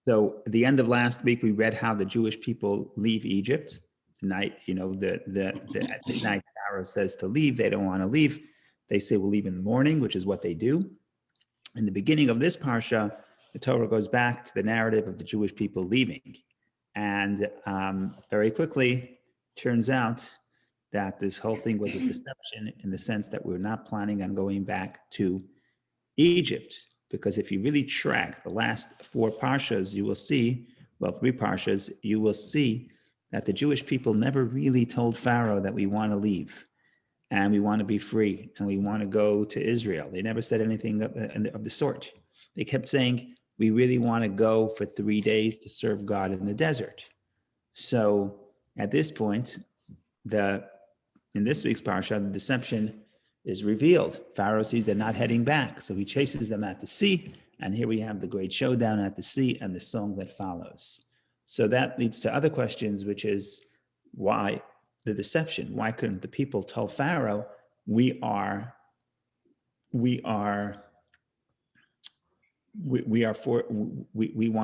So at the end of last week, we read how the Jewish people leave Egypt. Tonight, at midnight, Pharaoh says to leave. They don't want to leave. They say we'll leave in the morning, which is what they do. In the beginning of this parsha, the Torah goes back to the narrative of the Jewish people leaving. And very quickly, turns out that this whole thing was a deception in the sense that we're not planning on going back to Egypt. Because if you really track the last four parshas, you will see, well, three parshas, you will see that the Jewish people never really told Pharaoh that we want to leave and we want to be free and we want to go to Israel. They never said anything of the sort. They kept saying, we really want to go for 3 days to serve God in the desert. So at this point, in this week's parsha, the deception is revealed. Pharaoh sees they're not heading back, so he chases them at the sea, and here we have the great showdown at the sea and the song that follows. So that leads to other questions, which is why the deception? Why couldn't the people tell Pharaoh, we want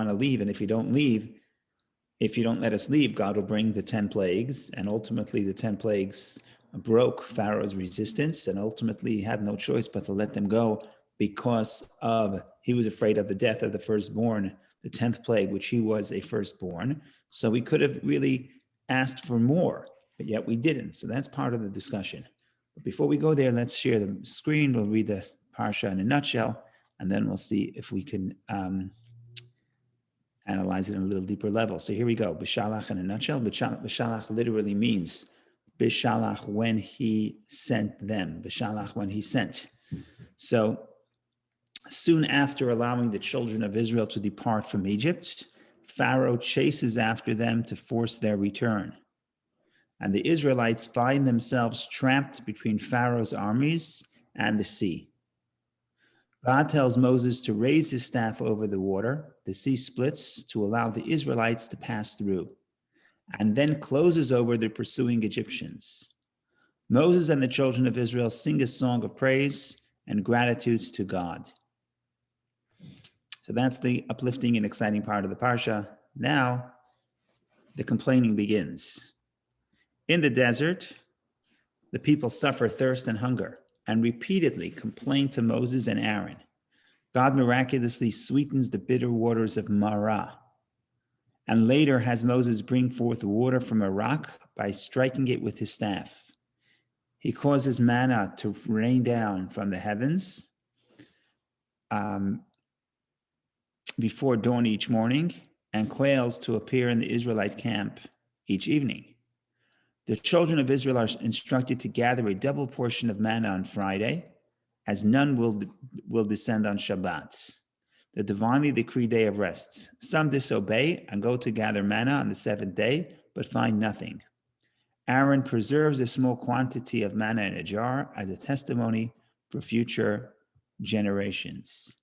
to leave, and if you don't let us leave, God will bring the 10 plagues, and ultimately the 10 plagues broke Pharaoh's resistance, and ultimately he had no choice but to let them go because he was afraid of the death of the firstborn, the 10th plague, which he was a firstborn. So we could have really asked for more, but yet we didn't. So that's part of the discussion. But before we go there, let's share the screen. We'll read the parsha in a nutshell, and then we'll see if we can analyze it in a little deeper level. So here we go. Bishalach in a nutshell. Bishalach literally means Bishalach, when he sent them. Bishalach, when he sent. So soon after allowing the children of Israel to depart from Egypt, Pharaoh chases after them to force their return. And the Israelites find themselves trapped between Pharaoh's armies and the sea. God tells Moses to raise his staff over the water. The sea splits to allow the Israelites to pass through, and then closes over the pursuing Egyptians. Moses and the children of Israel sing a song of praise and gratitude to God. So that's the uplifting and exciting part of the parsha. Now, the complaining begins. In the desert, the people suffer thirst and hunger and repeatedly complain to Moses and Aaron. God miraculously sweetens the bitter waters of Marah, and later has Moses bring forth water from a rock by striking it with his staff. He causes manna to rain down from the heavens before dawn each morning, and quails to appear in the Israelite camp each evening. The children of Israel are instructed to gather a double portion of manna on Friday, as none will descend on Shabbat, the divinely decreed day of rest. Some disobey and go to gather manna on the seventh day, but find nothing. Aaron preserves a small quantity of manna in a jar as a testimony for future generations.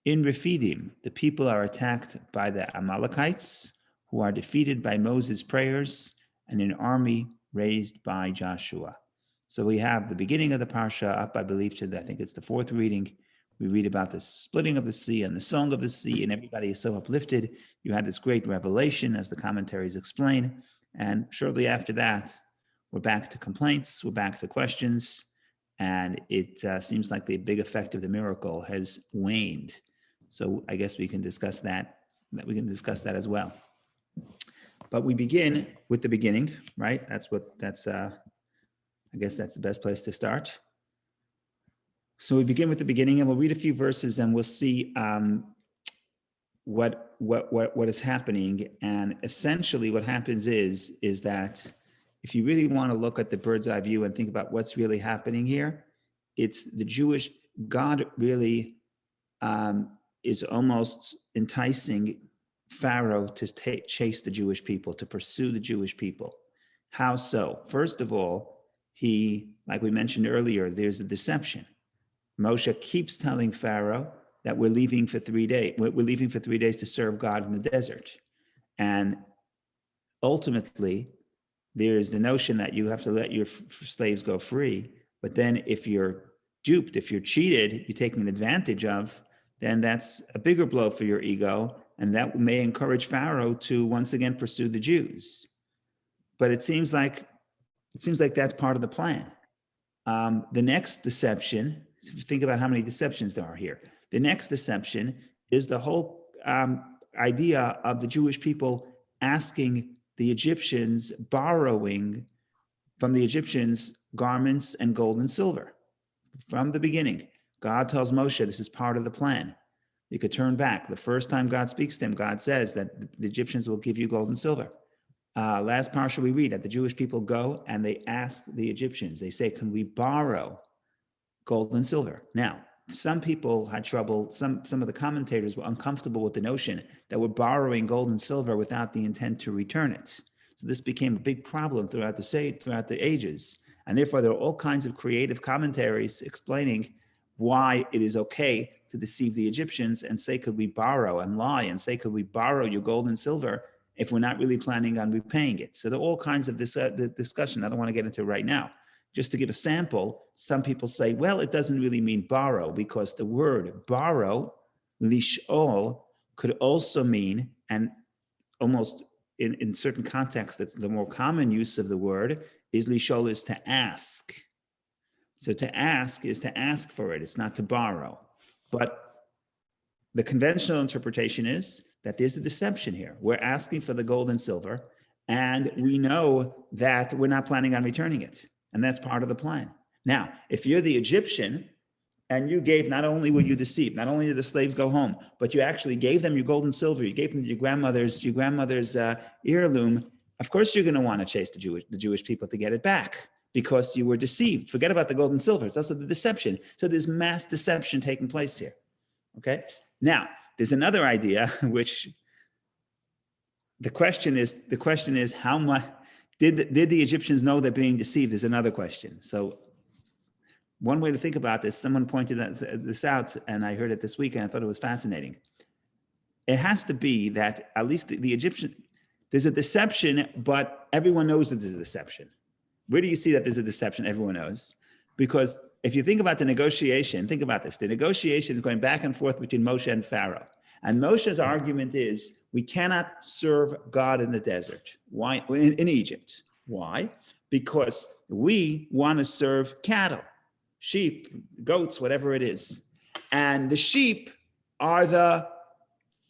In Rephidim, the people are attacked by the Amalekites, who are defeated by Moses' prayers and an army raised by Joshua. So we have the beginning of the parsha up, I believe, I think it's the fourth reading. We read about the splitting of the sea and the song of the sea, and everybody is so uplifted. You had this great revelation, as the commentaries explain. And shortly after that, we're back to complaints, we're back to questions, and it seems like the big effect of the miracle has waned. So I guess we can discuss that. As well. But we begin with the beginning, right? I guess that's the best place to start. So we begin with the beginning, and we'll read a few verses, and we'll see what is happening. And essentially, what happens is that if you really want to look at the bird's eye view and think about what's really happening here, it's the Jewish God really is almost enticing Pharaoh to chase the Jewish people, to pursue the Jewish people. How so? First of all, like we mentioned earlier, there's a deception. Moshe keeps telling Pharaoh that we're leaving for 3 days. We're leaving for 3 days to serve God in the desert. And ultimately, there's the notion that you have to let your slaves go free. But then if you're duped, if you're cheated, you're taken advantage of, then that's a bigger blow for your ego. and that may encourage Pharaoh to once again pursue the Jews. But it seems like that's part of the plan. The next deception, think about how many deceptions there are here. The next deception is the whole idea of the Jewish people asking the Egyptians, borrowing from the Egyptians garments and gold and silver. From the beginning, God tells Moshe, this is part of the plan. You could turn back. The first time God speaks to him, God says that the Egyptians will give you gold and silver. Last parsha we read that the Jewish people go and they ask the Egyptians, they say, can we borrow gold and silver? Now, some people had trouble, some of the commentators were uncomfortable with the notion that we're borrowing gold and silver without the intent to return it. So this became a big problem throughout the ages. And therefore, there are all kinds of creative commentaries explaining why it is okay to deceive the Egyptians and say, could we borrow, and lie and say, could we borrow your gold and silver if we're not really planning on repaying it? So there are all kinds of discussion I don't want to get into right now. Just to give a sample, some people say, well, it doesn't really mean borrow, because the word borrow, lish'ol, could also mean, and almost in certain contexts, that's the more common use of the word, is lish'ol, is to ask. So to ask is to ask for it. It's not to borrow. But the conventional interpretation is that there's a deception here. We're asking for the gold and silver, and we know that we're not planning on returning it. And that's part of the plan. Now, if you're the Egyptian and you gave, not only were you deceived, not only did the slaves go home, but you actually gave them your gold and silver, you gave them your grandmother's heirloom, of course you're going to want to chase the Jewish people to get it back, because you were deceived. Forget about the gold and silver. It's also the deception. So there's mass deception taking place here. Okay? Now, there's another idea, which the question is how much did the Egyptians know they're being deceived is another question. So one way to think about this, someone pointed this out, and I heard it this week, and I thought it was fascinating. It has to be that at least the Egyptian, there's a deception, but everyone knows that there's a deception. Where do you see that there's a deception? Everyone knows. Because if you think about the negotiation, think about this. The negotiation is going back and forth between Moshe and Pharaoh. And Moshe's argument is, we cannot serve God in the desert. Why? In Egypt. Why? Because we want to serve cattle, sheep, goats, whatever it is. And the sheep are the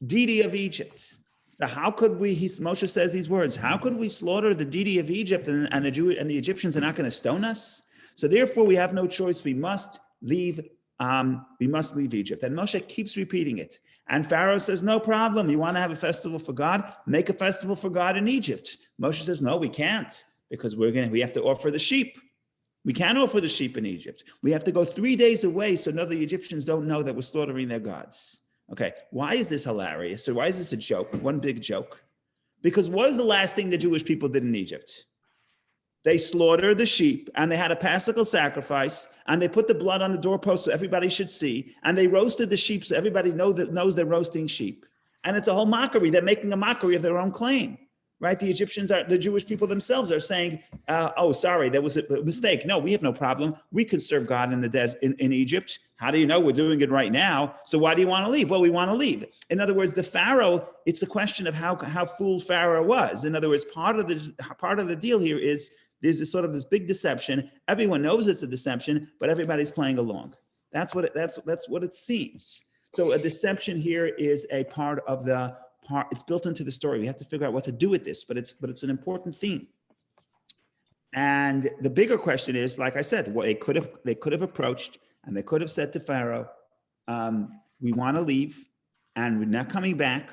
deity of Egypt. So how could we, Moshe says these words, how could we slaughter the deity of Egypt and the Egyptians are not going to stone us? So therefore we have no choice. We must leave Egypt. And Moshe keeps repeating it. And Pharaoh says, no problem. You want to have a festival for God? Make a festival for God in Egypt. Moshe says, no, we can't, because we have to offer the sheep. We can't offer the sheep in Egypt. We have to go 3 days away so the Egyptians don't know that we're slaughtering their gods. Okay, why is this hilarious? So why is this a joke? One big joke. Because what was the last thing the Jewish people did in Egypt? They slaughtered the sheep, and they had a Paschal sacrifice, and they put the blood on the doorpost so everybody should see, and they roasted the sheep so everybody knows they're roasting sheep. And it's a whole mockery. They're making a mockery of their own claim, right? The Jewish people themselves are saying, oh, sorry, there was a mistake. No, we have no problem. We could serve God in the desert in Egypt. How do you know we're doing it right now? So why do you want to leave? Well, we want to leave. In other words, the Pharaoh, it's a question of how fooled Pharaoh was. In other words, part of the deal here is there's this big deception. Everyone knows it's a deception, but everybody's playing along. That's what it seems. So a deception here is a part of it's built into the story. We have to figure out what to do with this, but it's an important theme. And the bigger question is, like I said, they could have approached and they could have said to Pharaoh, we want to leave and we're not coming back.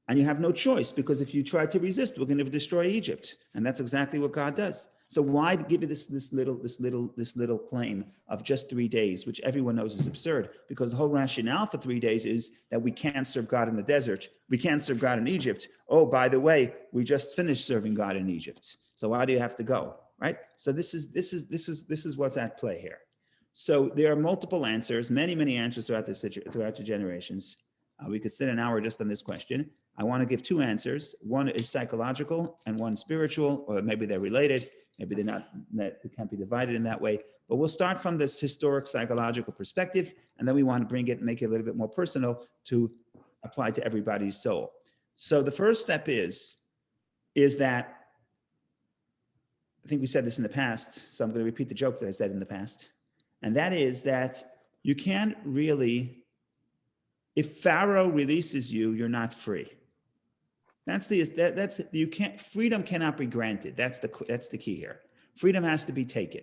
And you have no choice, because if you try to resist, we're going to destroy Egypt. And that's exactly what God does. So why give you this little claim of just 3 days, which everyone knows is absurd? Because the whole rationale for 3 days is that we can't serve God in the desert. We can't serve God in Egypt. Oh, by the way, we just finished serving God in Egypt. So why do you have to go? Right? So this is what's at play here. So there are multiple answers, many answers throughout the generations. We could sit an hour just on this question. I want to give two answers. One is psychological and one spiritual, or maybe they're related. Maybe they're not, they can't be divided in that way. But we'll start from this historic psychological perspective, and then we want to make it a little bit more personal to apply to everybody's soul. So the first step is that, I think we said this in the past, so I'm going to repeat the joke that I said in the past. And that is that you can't really, if Pharaoh releases you, you're not free. Freedom cannot be granted. That's the key here. Freedom has to be taken.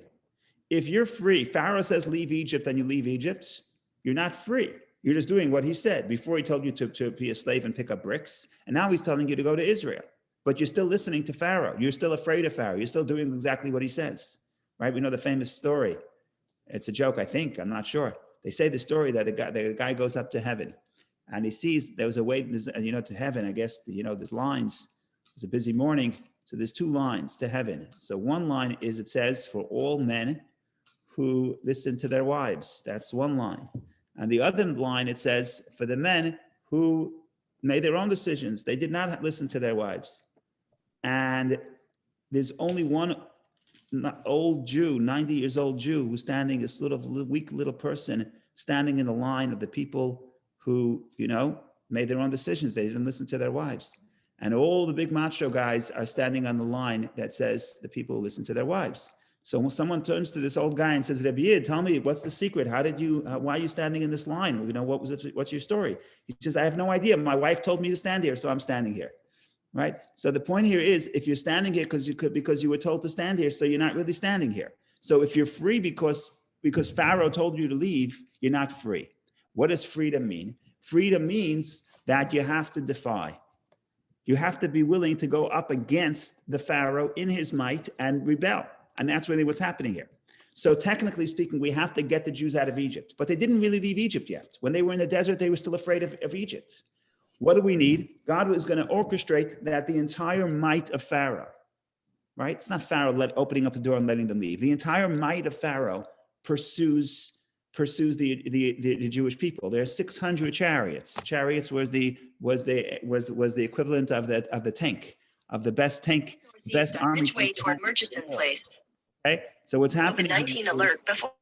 If you're free, Pharaoh says leave Egypt, and you leave Egypt, you're not free. You're just doing what he said. Before he told you to be a slave and pick up bricks, and now he's telling you to go to Israel. But you're still listening to Pharaoh. You're still afraid of Pharaoh. You're still doing exactly what he says, right? We know the famous story. It's a joke, I think. I'm not sure. They say the story that the guy goes up to heaven, and he sees there was a way, to heaven. I guess, there's lines. It's a busy morning. So there's two lines to heaven. So one line is, it says, for all men who listen to their wives. That's one line. And the other line, it says, for the men who made their own decisions. They did not listen to their wives. And there's only one old Jew, 90 years old Jew, who's standing, this weak little person, standing in the line of the people who, made their own decisions. They didn't listen to their wives. And all the big macho guys are standing on the line that says the people who listen to their wives. So when someone turns to this old guy and says, Rabbi, tell me, what's the secret? Why are you standing in this line? What's your story? He says, I have no idea. My wife told me to stand here, so I'm standing here. Right? So the point here is, if you're standing here because you were told to stand here, so you're not really standing here. So if you're free because Pharaoh told you to leave, you're not free. What does freedom mean? Freedom means that you have to defy. You have to be willing to go up against the Pharaoh in his might and rebel. And that's really what's happening here. So technically speaking, we have to get the Jews out of Egypt. But they didn't really leave Egypt yet. When they were in the desert, they were still afraid of Egypt. What do we need? God was going to orchestrate that the entire might of Pharaoh, right? It's not Pharaoh opening up the door and letting them leave. The entire might of Pharaoh pursues the Jewish people. There are 600 chariots. Chariots was the equivalent of the tank, of the best tank, best army. Midway toward Murchison Place. Okay, so what's happening? COVID-19 alert before.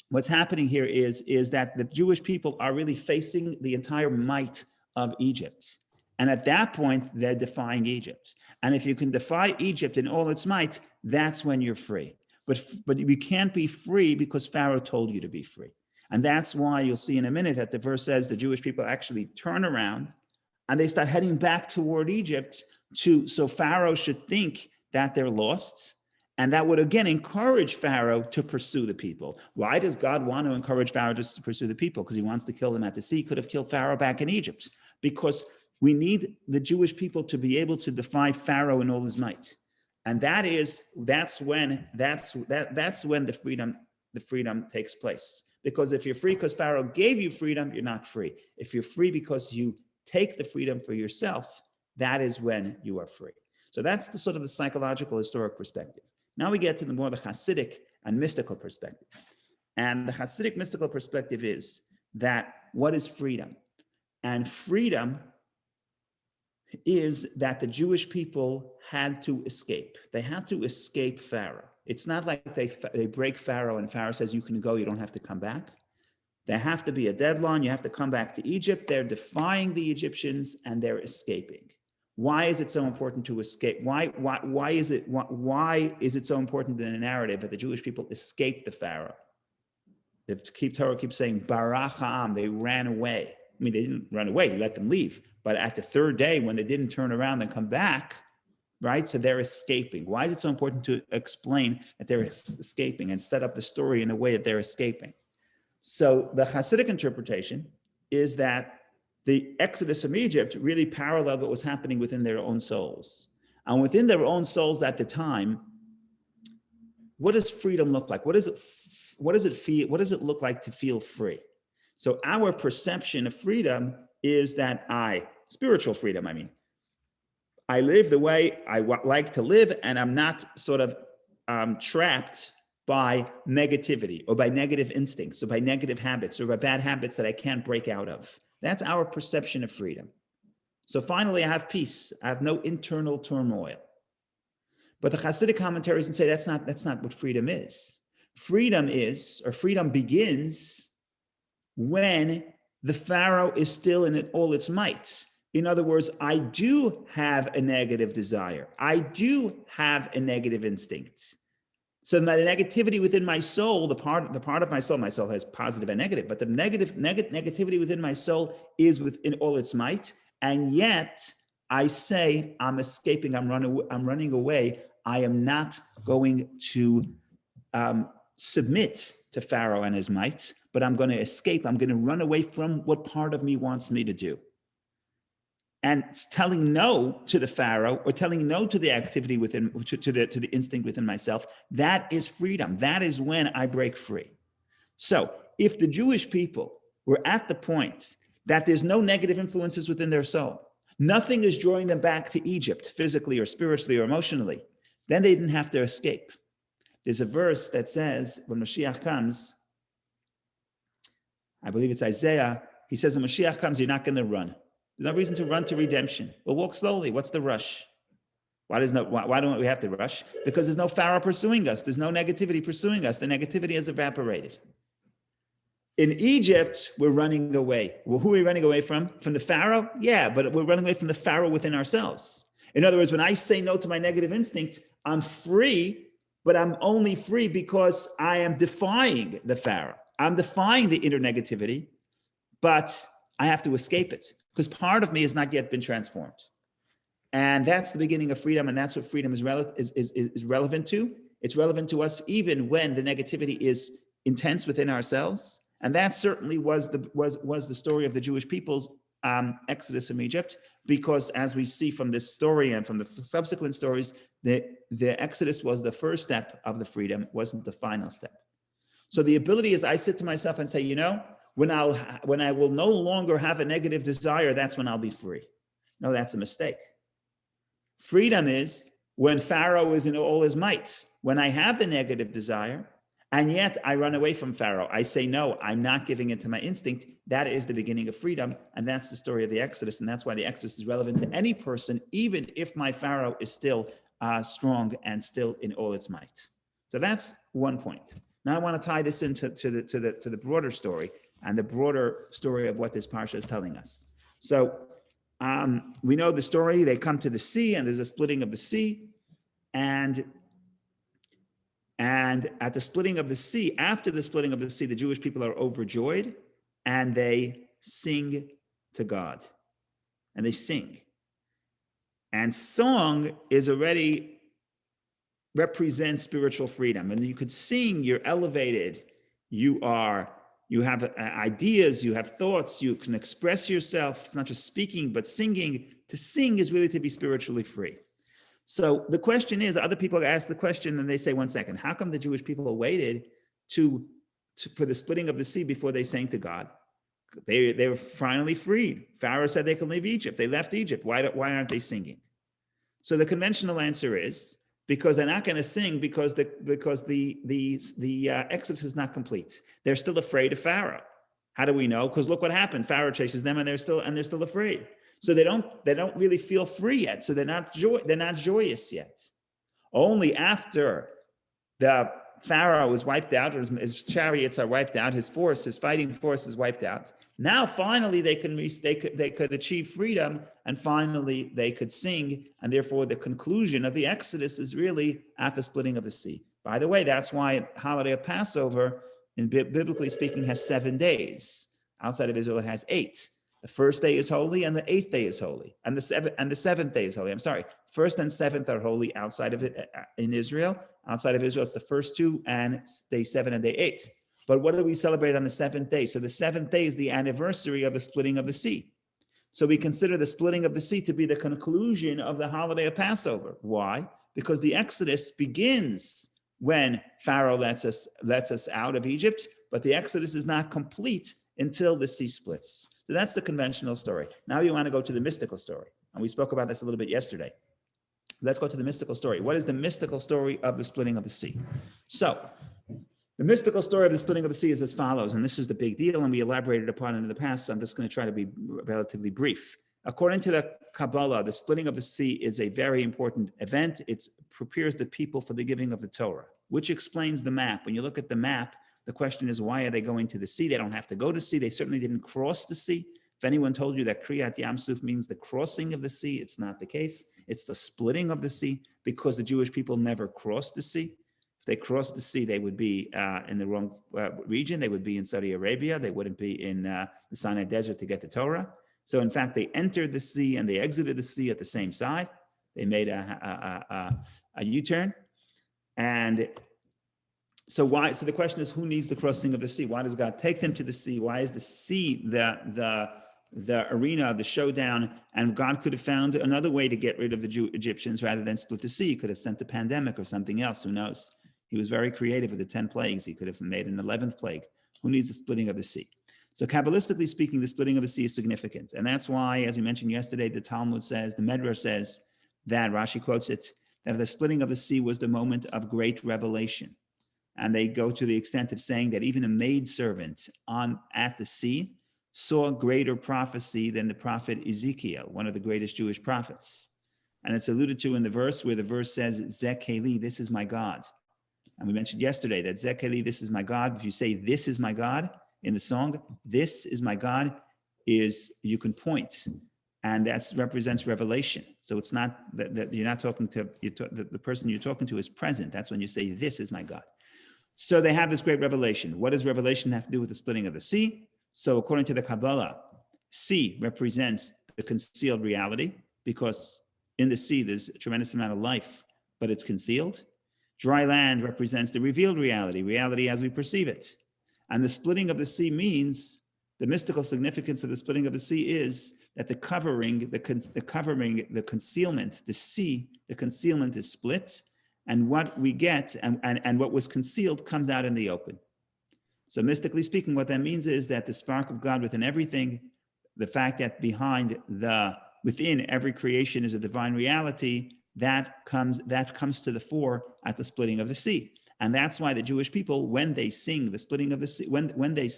What's happening here is that the Jewish people are really facing the entire might of Egypt, and at that point they're defying Egypt. And if you can defy Egypt in all its might, that's when you're free. But you can't be free because Pharaoh told you to be free. And that's why you'll see in a minute that the verse says the Jewish people actually turn around and they start heading back toward Egypt so Pharaoh should think that they're lost. And that would again encourage Pharaoh to pursue the people. Why does God want to encourage Pharaoh to pursue the people? Because he wants to kill them at the sea. He could have killed Pharaoh back in Egypt. Because we need the Jewish people to be able to defy Pharaoh in all his might. And that's when the freedom takes place. Because if you're free because Pharaoh gave you freedom, you're not free. If you're free because you take the freedom for yourself, that is when you are free. So that's the sort of the psychological, historic perspective. Now we get to the Hasidic and mystical perspective. And the Hasidic mystical perspective is that what is freedom? And freedom is that the Jewish people had to escape. They had to escape Pharaoh. It's not like they break Pharaoh and Pharaoh says, you can go, you don't have to come back. There have to be a deadline. You have to come back to Egypt. They're defying the Egyptians and they're escaping. Why is it so important to escape? Why is it so important in the narrative that the Jewish people escaped the Pharaoh? The Torah keeps saying, Barach ha'am, they ran away. I mean, they didn't run away, he let them leave. But at the third day, when they didn't turn around and come back, right? So they're escaping. Why is it so important to explain that they're escaping and set up the story in a way that they're escaping? So the Hasidic interpretation is that the exodus from Egypt really paralleled what was happening within their own souls. And within their own souls at the time, what does freedom look like? What does it feel? What does it look like to feel free? So our perception of freedom is that spiritual freedom, I live the way I like to live, and I'm not sort of trapped by negativity or by negative instincts or by negative habits or by bad habits that I can't break out of. That's our perception of freedom. So finally, I have peace. I have no internal turmoil. But the Hasidic commentaries say that's not what freedom is. Freedom begins when the Pharaoh is still in all its might. In other words, I do have a negative desire. I do have a negative instinct. So the negativity within my soul, the part of my soul has positive and negative, but the negativity within my soul is within all its might. And yet I say, I'm escaping, I'm running away. I am not going to submit to Pharaoh and his might, but I'm going to escape. I'm going to run away from what part of me wants me to do. And telling no to the Pharaoh or telling no to the activity within, to the instinct within myself, that is freedom. That is when I break free. So if the Jewish people were at the point that there's no negative influences within their soul, nothing is drawing them back to Egypt, physically or spiritually or emotionally, then they didn't have to escape. There's a verse that says, when Mashiach comes, I believe it's Isaiah, he says, when Mashiach comes, you're not going to run. There's no reason to run to redemption. We'll walk slowly. What's the rush? Why don't we have to rush? Because there's no Pharaoh pursuing us. There's no negativity pursuing us. The negativity has evaporated. In Egypt, we're running away. Well, who are we running away from? From the Pharaoh? Yeah, but we're running away from the Pharaoh within ourselves. In other words, when I say no to my negative instinct, I'm free, but I'm only free because I am defying the Pharaoh. I'm defying the inner negativity, but I have to escape it because part of me has not yet been transformed. And that's the beginning of freedom, and that's what freedom is relevant to. It's relevant to us even when the negativity is intense within ourselves. And that certainly was the story of the Jewish people's exodus from Egypt, because as we see from this story and from the subsequent stories, the exodus was the first step of the freedom, wasn't the final step. So the ability is I sit to myself and say, when I will no longer have a negative desire, that's when I'll be free. No, that's a mistake. Freedom is when Pharaoh is in all his might. When I have the negative desire, and yet I run away from Pharaoh. I say, no, I'm not giving in to my instinct. That is the beginning of freedom. And that's the story of the Exodus. And that's why the Exodus is relevant to any person, even if my Pharaoh is still strong and still in all its might. So that's one point. Now I want to tie this into the broader story and the broader story of what this parsha is telling us. So we know the story. They come to the sea, and there's a splitting of the sea, and at the splitting of the sea, after the splitting of the sea, the Jewish people are overjoyed, and they sing to God, and they sing. And song is already represents spiritual freedom. And you could sing, you're elevated, you have ideas, you have thoughts, you can express yourself. It's not just speaking, but singing. To sing is really to be spiritually free. So the question is, other people ask the question and they say, 1 second, how come the Jewish people waited for the splitting of the sea before they sang to God? They were finally freed. Pharaoh said they could leave Egypt. They left Egypt. Why aren't they singing? So the conventional answer is, because they're not going to sing because the exodus is not complete. They're still afraid of Pharaoh. How do we know? Because look what happened. Pharaoh chases them, and they're still afraid. So they don't really feel free yet. So they're not joyous yet. Only after the Pharaoh is wiped out, or his chariots are wiped out, his fighting force is wiped out. Now, finally, they could achieve freedom, and finally they could sing, and therefore the conclusion of the Exodus is really at the splitting of the sea. By the way, that's why the holiday of Passover, biblically speaking, has 7 days. Outside of Israel, it has 8. The first day is holy, and the 8th day is holy, and the 7th day is holy. I'm sorry, 1st and 7th are holy outside of it in Israel. Outside of Israel, it's the first 2, and day 7 and day 8. But what do we celebrate on the 7th day? So the 7th day is the anniversary of the splitting of the sea. So we consider the splitting of the sea to be the conclusion of the holiday of Passover. Why? Because the Exodus begins when Pharaoh lets us out of Egypt, but the Exodus is not complete until the sea splits. So that's the conventional story. Now you want to go to the mystical story. And we spoke about this a little bit yesterday. Let's go to the mystical story. What is the mystical story of the splitting of the sea? So the mystical story of the splitting of the sea is as follows, and this is the big deal, and we elaborated upon it in the past, so I'm just going to try to be relatively brief. According to the Kabbalah, the splitting of the sea is a very important event. It prepares the people for the giving of the Torah, which explains the map. When you look at the map, The question is, why are they going to the sea? They don't have to go to sea. They certainly didn't cross the sea. If anyone told you that Kriyat Yam Suf means the crossing of the sea, it's not the case. It's the splitting of the sea, because the Jewish people never crossed the sea. If they crossed the sea, they would be in the wrong region. They would be in Saudi Arabia. They wouldn't be in the Sinai Desert to get the Torah. So in fact, they entered the sea and they exited the sea at the same side. They made a U-turn. And so why? So the question is, who needs the crossing of the sea? Why does God take them to the sea? Why is the sea the arena, the showdown? And God could have found another way to get rid of the Egyptians rather than split the sea. He could have sent the pandemic or something else. Who knows? He was very creative with the 10 plagues. He could have made an 11th plague. Who needs the splitting of the sea? So Kabbalistically speaking, the splitting of the sea is significant. And that's why, as we mentioned yesterday, the Talmud says, the Medrash says, that Rashi quotes it, that the splitting of the sea was the moment of great revelation. And they go to the extent of saying that even a maidservant at the sea saw greater prophecy than the prophet Ezekiel, one of the greatest Jewish prophets. And it's alluded to in the verse where the verse says, Zekeli, this is my God. And we mentioned yesterday that Zekeli, this is my God. If you say, this is my God in the song, this is my God, is you can point. And that represents revelation. So it's not that you're not talking to, the person you're talking to is present. That's when you say, this is my God. So they have this great revelation. What does revelation have to do with the splitting of the sea? So according to the Kabbalah, sea represents the concealed reality, because in the sea, there's a tremendous amount of life, but it's concealed. Dry land represents the revealed reality as we perceive it. And the splitting of the sea means, the mystical significance of the splitting of the sea is that the concealment, the sea, the concealment is split, and what we get and what was concealed comes out in the open. So mystically speaking, what that means is that the spark of God within everything, the fact that within every creation is a divine reality, that comes to the fore at the splitting of the sea. And that's why the Jewish people, when they sing the splitting of the sea, when they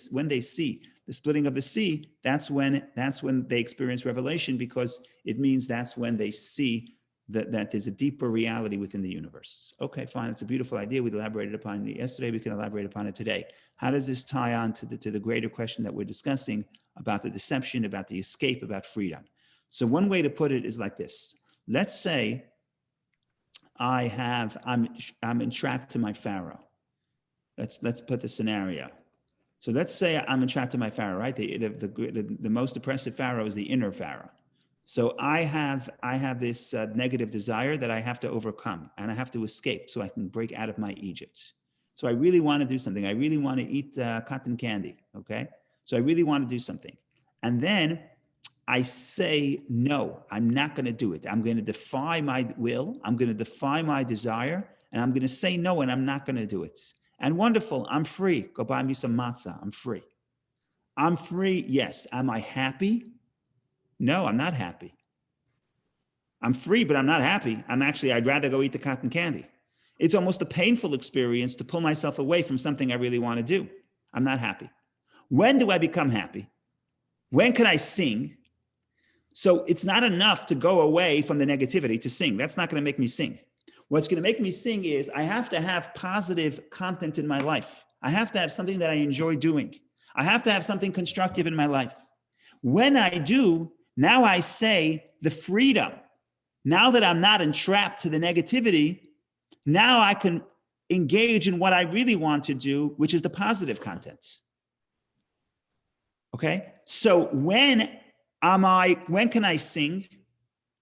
see the splitting of the sea, that's when they experience revelation, because it means that's when they see that there's a deeper reality within the universe. Okay, fine. It's a beautiful idea. We elaborated upon it yesterday. We can elaborate upon it today. How does this tie on to the greater question that we're discussing about the deception, about the escape, about freedom? So one way to put it is like this. Let's say I'm entrapped to my Pharaoh. Let's put the scenario. So let's say I'm entrapped to my Pharaoh, right? The most oppressive Pharaoh is the inner Pharaoh. So I have this negative desire that I have to overcome, and I have to escape so I can break out of my Egypt. So I really want to do something. I really want to eat cotton candy, okay? So I really want to do something. And then I say, no, I'm not going to do it. I'm going to defy my will. I'm going to defy my desire, and I'm going to say no, and I'm not going to do it. And wonderful, I'm free. Go buy me some matzah. I'm free. I'm free, yes. Am I happy? No, I'm not happy. I'm free, but I'm not happy. I'd rather go eat the cotton candy. It's almost a painful experience to pull myself away from something I really want to do. I'm not happy. When do I become happy? When can I sing? So it's not enough to go away from the negativity to sing. That's not going to make me sing. What's going to make me sing is I have to have positive content in my life. I have to have something that I enjoy doing. I have to have something constructive in my life. When I do, now I say the freedom. Now that I'm not entrapped to the negativity, now I can engage in what I really want to do, which is the positive content. Okay? So when can I sing?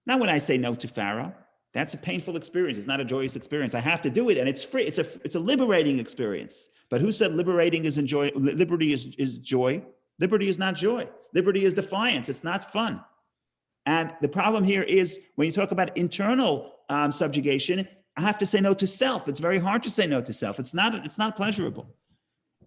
Not when I say no to Pharaoh. That's a painful experience. It's not a joyous experience. I have to do it, and it's free. It's a liberating experience. But who said liberating is joy? Liberty is joy. Liberty is not joy. Liberty is defiance. It's not fun. And the problem here is when you talk about internal subjugation, I have to say no to self. It's very hard to say no to self. It's not pleasurable.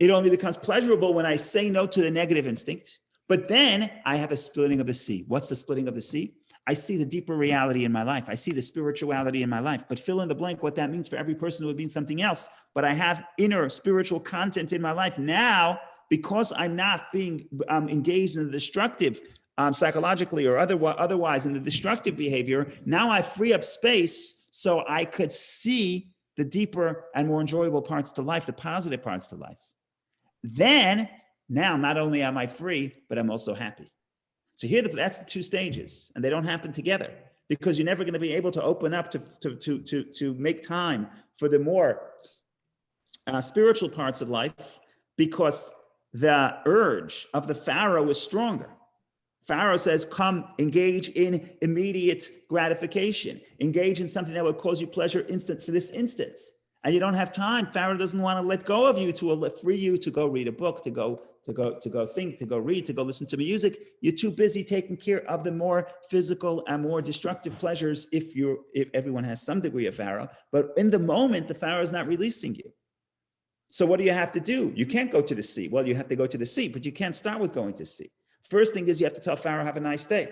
It only becomes pleasurable when I say no to the negative instinct. But then I have a splitting of the sea. What's the splitting of the sea? I see the deeper reality in my life. I see the spirituality in my life. But fill in the blank what that means for every person would mean something else. But I have inner spiritual content in my life. Now, because I'm not being engaged in the destructive, psychologically or otherwise in the destructive behavior, now I free up space so I could see the deeper and more enjoyable parts to life, the positive parts to life. then now not only am I free, but I'm also happy. So here, that's the two stages, and they don't happen together because you're never going to be able to open up to make time for the more spiritual parts of life, because the urge of the Pharaoh is stronger. Pharaoh says, come engage in immediate gratification, engage in something that would cause you pleasure instant for this instant. And you don't have time. Pharaoh doesn't want to let go of you, to free you to go read a book, to go think, to go read, to go listen to music. You're too busy taking care of the more physical and more destructive pleasures if everyone has some degree of Pharaoh. But in the moment, the Pharaoh is not releasing you. So what do you have to do? You can't go to the sea. Well, you have to go to the sea, but you can't start with going to the sea. First thing is you have to tell Pharaoh, have a nice day,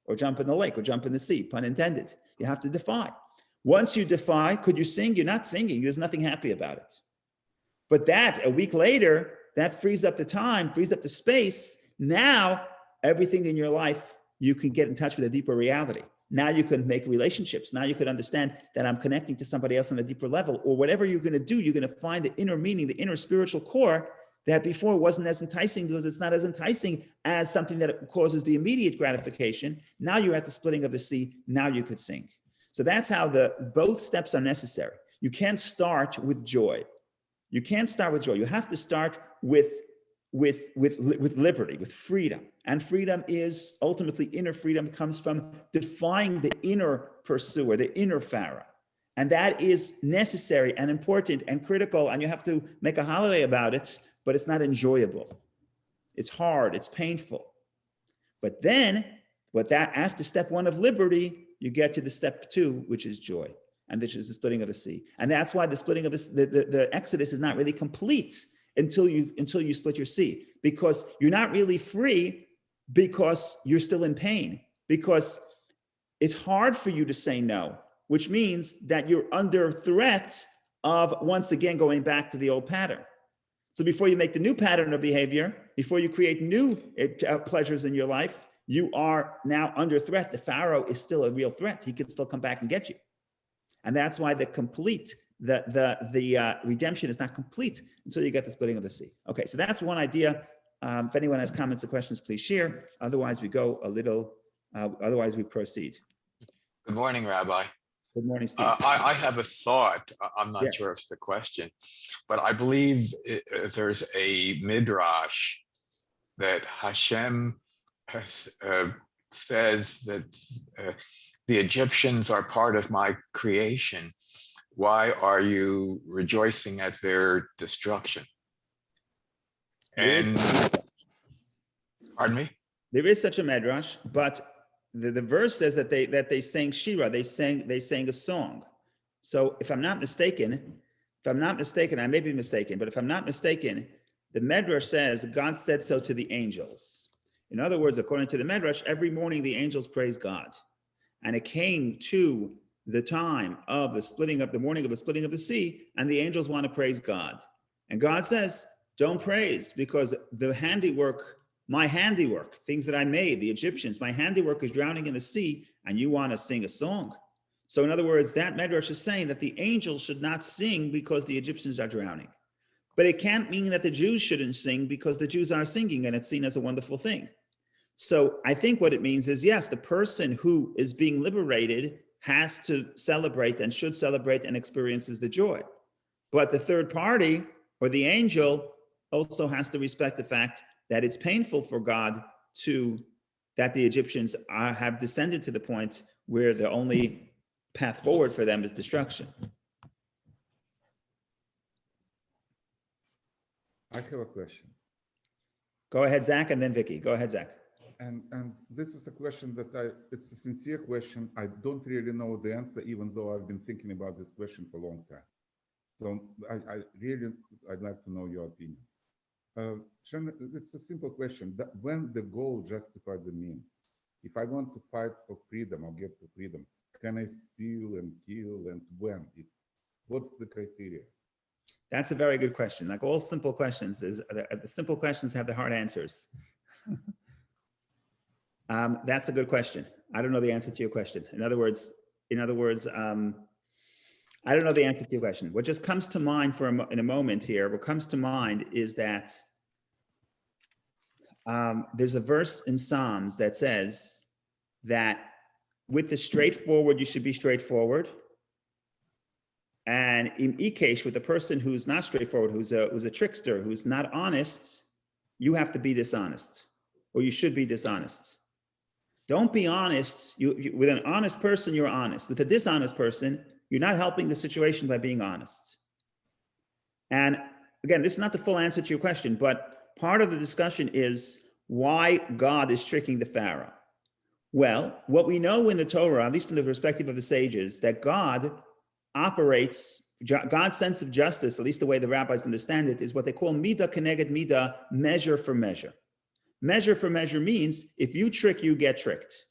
or jump in the lake, or jump in the sea, pun intended. You have to defy. Once you defy, could you sing? You're not singing. There's nothing happy about it. But that, a week later, that frees up the time, frees up the space. Now, everything in your life, you can get in touch with a deeper reality. Now you can make relationships. Now you could understand that I'm connecting to somebody else on a deeper level, or whatever you're going to do, you're going to find the inner meaning, the inner spiritual core that before wasn't as enticing, because it's not as enticing as something that causes the immediate gratification. Now you're at the splitting of the sea. Now you could sing. So that's how both steps are necessary. You can't start with joy. You can't start with joy. You have to start with liberty, with freedom. And freedom is ultimately, inner freedom comes from defying the inner pursuer, the inner Pharaoh. And that is necessary and important and critical. And you have to make a holiday about it, but it's not enjoyable. It's hard, it's painful. But then, after step one of liberty, you get to the step two, which is joy. And this is the splitting of the sea. And that's why the splitting of the Exodus is not really complete until you split your sea, because you're not really free, because you're still in pain, because it's hard for you to say no, which means that you're under threat of once again going back to the old pattern. So before you make the new pattern of behavior, before you create new pleasures in your life, you are now under threat. The Pharaoh is still a real threat. He can still come back and get you. And that's why the redemption is not complete until you get the splitting of the sea. Okay, so that's one idea. If anyone has comments or questions, please share. Otherwise, we go a little. Otherwise, we proceed. Good morning, Rabbi. Good morning, Steve. I have a thought. I'm not Yes. sure if it's the question, but I believe there's a midrash that Hashem says that the Egyptians are part of my creation. Why are you rejoicing at their destruction? And pardon me? There is such a medrash, but the verse says that they sang Shira, they sang a song. So if I'm not mistaken, I may be mistaken, but if I'm not mistaken, the medrash says God said so to the angels. In other words, according to the medrash, every morning the angels praise God. And it came to the time of the morning of the splitting of the sea, and the angels want to praise God. And God says, don't praise, because the handiwork, my handiwork, things that I made, the Egyptians, my handiwork is drowning in the sea, and you want to sing a song. So in other words, that medrash is saying that the angels should not sing because the Egyptians are drowning. But it can't mean that the Jews shouldn't sing because the Jews are singing and it's seen as a wonderful thing. So I think what it means is, yes, the person who is being liberated has to celebrate and should celebrate and experiences the joy. But the third party or the angel also has to respect the fact that it's painful for God that the Egyptians have descended to the point where the only path forward for them is destruction. I have a question. Go ahead, Zach, and then Vicky. Go ahead, Zach. And this is a question that it's a sincere question. I don't really know the answer, even though I've been thinking about this question for a long time. So I'd like to know your opinion. Shannon, it's a simple question. When the goal justifies the means, if I want to fight for freedom or get to freedom, can I steal and kill, and when? What's the criteria? That's a very good question. Like all simple questions, the simple questions have the hard answers. That's a good question. I don't know the answer to your question. In other words, I don't know the answer to your question. What just comes to mind in a moment here, what comes to mind is that There's a verse in Psalms that says that with the straightforward, you should be straightforward. And in Ikesh, with the person who's not straightforward, who's a trickster, who's not honest, you have to be dishonest, or you should be dishonest. Don't be honest. With an honest person, you're honest. With a dishonest person, you're not helping the situation by being honest. And again, this is not the full answer to your question, but part of the discussion is why God is tricking the Pharaoh. Well, what we know in the Torah, at least from the perspective of the sages, that God operates, God's sense of justice, at least the way the rabbis understand it, is what they call midah keneged midah, measure for measure. Measure for measure means if you trick, you get tricked.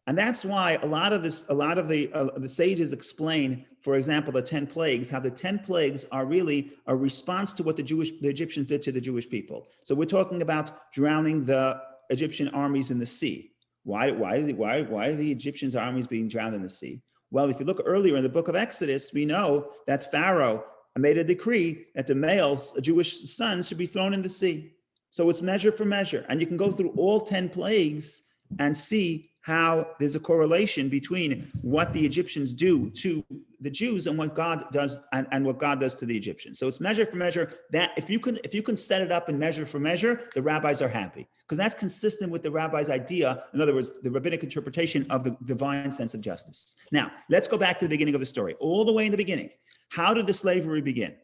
And that's why a lot of the sages explain, for example, the 10 plagues, how the 10 plagues are really a response to what the Egyptians did to the Jewish people. So we're talking about drowning the Egyptian armies in the sea. Why are the Egyptians' armies being drowned in the sea? Well, if you look earlier in the book of Exodus, we know that Pharaoh made a decree that the males, Jewish sons, should be thrown in the sea. So it's measure for measure. And you can go through all 10 plagues and see how there's a correlation between what the Egyptians do to the Jews and what God does and what God does to the Egyptians. So it's measure for measure. That if you can set it up in measure for measure, the rabbis are happy, because that's consistent with the rabbis' idea. In other words, the rabbinic interpretation of the divine sense of justice. Now, let's go back to the beginning of the story. All the way in the beginning, how did the slavery begin?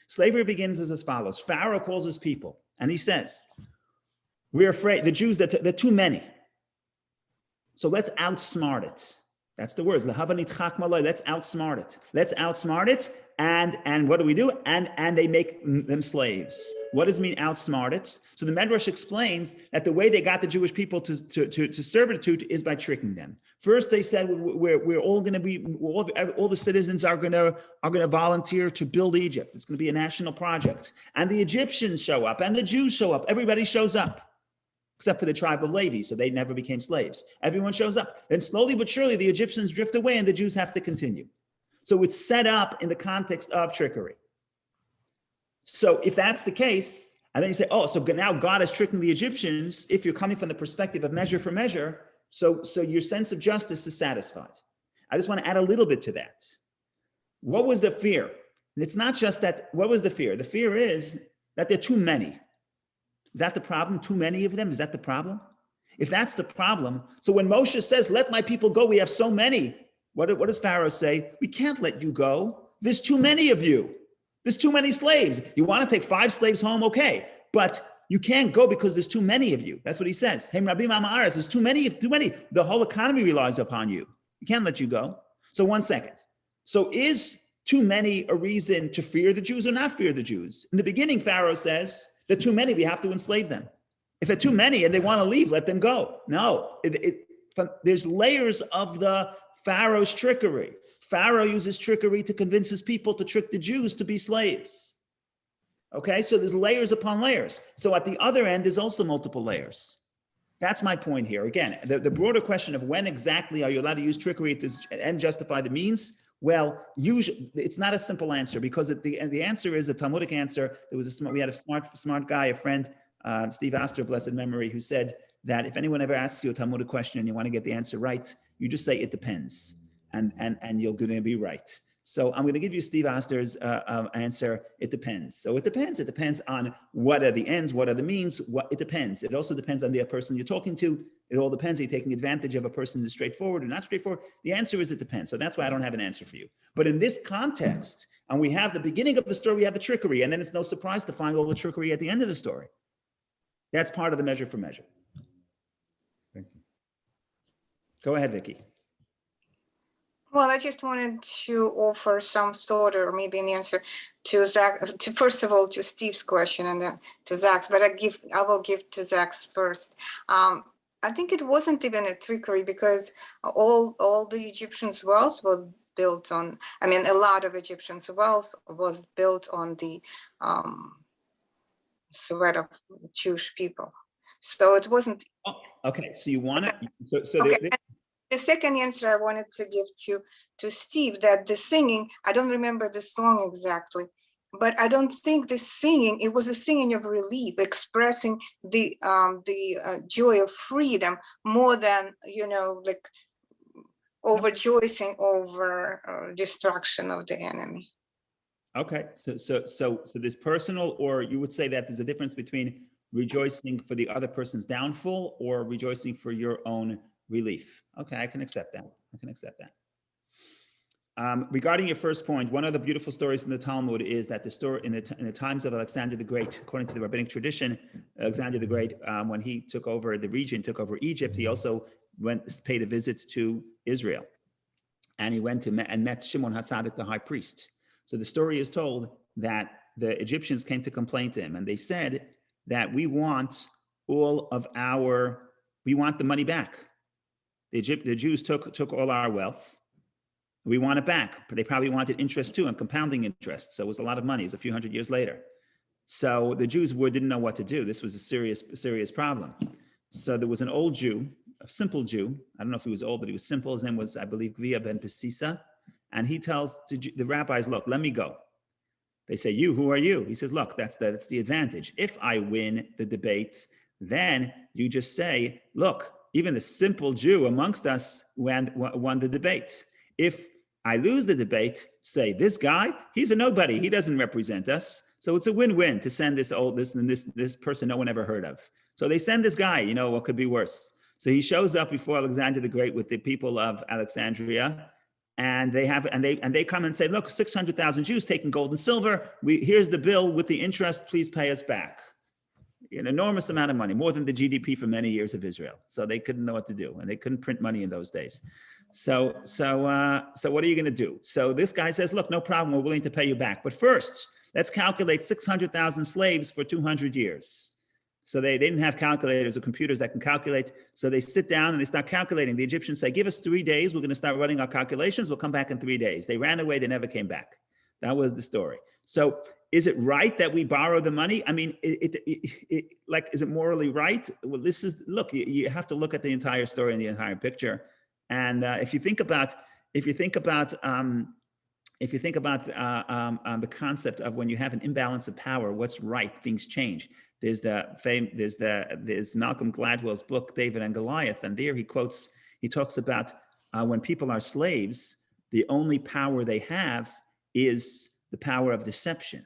Slavery begins as follows. Pharaoh calls his people and he says, we're afraid, the Jews, they're too many. So let's outsmart it. That's the words. Let's outsmart it. Let's outsmart it. And what do? And they make them slaves. What does it mean outsmart it? So the Medrash explains that the way they got the Jewish people to servitude is by tricking them. First, they said we're all going to be all the citizens are going to volunteer to build Egypt. It's going to be a national project. And the Egyptians show up, and the Jews show up. Everybody shows up, except for the tribe of Levi, so they never became slaves. Everyone shows up. Then slowly but surely, the Egyptians drift away and the Jews have to continue. So it's set up in the context of trickery. So if that's the case, and then you say, oh, so now God is tricking the Egyptians, if you're coming from the perspective of measure for measure, so your sense of justice is satisfied. I just want to add a little bit to that. What was the fear? And it's not just that, what was the fear? The fear is that there are too many. Is that the problem? Too many of them? Is that the problem? If that's the problem, so when Moshe says, let my people go, we have so many. What does Pharaoh say? We can't let you go. There's too many of you. There's too many slaves. You want to take 5 slaves home? Okay. But you can't go because there's too many of you. That's what he says. Hey, Rabbi Mamaris, there's too many. The whole economy relies upon you. We can't let you go. So 1 second. So is too many a reason to fear the Jews or not fear the Jews? In the beginning, Pharaoh says, they're too many, we have to enslave them. If they're too many and they want to leave, let them go. No, there's layers of the Pharaoh's trickery. Pharaoh uses trickery to convince his people to trick the Jews to be slaves. Okay, so there's layers upon layers. So at the other end, there's also multiple layers. That's my point here. Again, the broader question of when exactly are you allowed to use trickery and justify the means? Well, usually it's not a simple answer, because the answer is a Talmudic answer. We had a smart guy, a friend, Steve Astor, blessed memory, who said that if anyone ever asks you a Talmudic question and you want to get the answer right, you just say it depends, and you're going to be right. So I'm going to give you Steve Astor's answer. It depends. So it depends. It depends on what are the ends, what are the means. It depends. It also depends on the person you're talking to. It all depends. Are you taking advantage of a person who's straightforward or not straightforward? The answer is it depends. So that's why I don't have an answer for you. But in this context, and we have the beginning of the story, we have the trickery, and then it's no surprise to find all the trickery at the end of the story. That's part of the measure for measure. Thank you. Go ahead, Vicky. Well, I just wanted to offer some thought or maybe an answer to Zach, first of all, to Steve's question and then to Zach's, but I will give to Zach's first. I think it wasn't even a trickery, because all the Egyptians' wells were built on, a lot of Egyptians' wells was built on the sweat of Jewish people. So it wasn't. Oh, okay, so you want to, Okay. The second answer I wanted to give to Steve, that the singing, I don't remember the song exactly, but I don't think the singing, it was a singing of relief, expressing the joy of freedom more than, like overjoicing over destruction of the enemy. Okay, so this personal, or you would say that there's a difference between rejoicing for the other person's downfall or rejoicing for your own relief. Okay, I can accept that. I can accept that. Regarding your first point, one of the beautiful stories in the Talmud is that the story in the times of Alexander the Great, according to the rabbinic tradition, Alexander the Great, when he took over the region, took over Egypt, he also paid a visit to Israel, and he went and met Shimon HaTzadik, the high priest. So the story is told that the Egyptians came to complain to him, and they said that we want the money back. The Jews took all our wealth. We want it back, but they probably wanted interest too, and compounding interest. So it was a lot of money. It's a few hundred years later. So the Jews didn't know what to do. This was a serious problem. So there was an old Jew, a simple Jew. I don't know if he was old, but he was simple. His name was, I believe, Gvia ben Pesisa. And he tells the rabbis, look, let me go. They say, who are you? He says, look, that's the advantage. If I win the debate, then you just say, look, even the simple Jew amongst us won the debate. If I lose the debate, say, this guy, he's a nobody. He doesn't represent us. So it's a win-win to send this person no one ever heard of. So they send this guy, what could be worse? So he shows up before Alexander the Great with the people of Alexandria, and they come and say, look, 600,000 Jews taking gold and silver. Here's the bill with the interest. Please pay us back. An enormous amount of money, more than the GDP for many years of Israel. So they couldn't know what to do, and they couldn't print money in those days. So what are you going to do? So this guy says, look, no problem. We're willing to pay you back. But first, let's calculate 600,000 slaves for 200 years. So they didn't have calculators or computers that can calculate. So they sit down and they start calculating. The Egyptians say, give us 3 days. We're going to start running our calculations. We'll come back in 3 days. They ran away. They never came back. That was the story. So is it right that we borrow the money? I mean, is it morally right? Well, you have to look at the entire story and the entire picture. And if you think about the concept of when you have an imbalance of power, what's right? Things change. There's Malcolm Gladwell's book, David and Goliath, and there he talks about when people are slaves, the only power they have is the power of deception.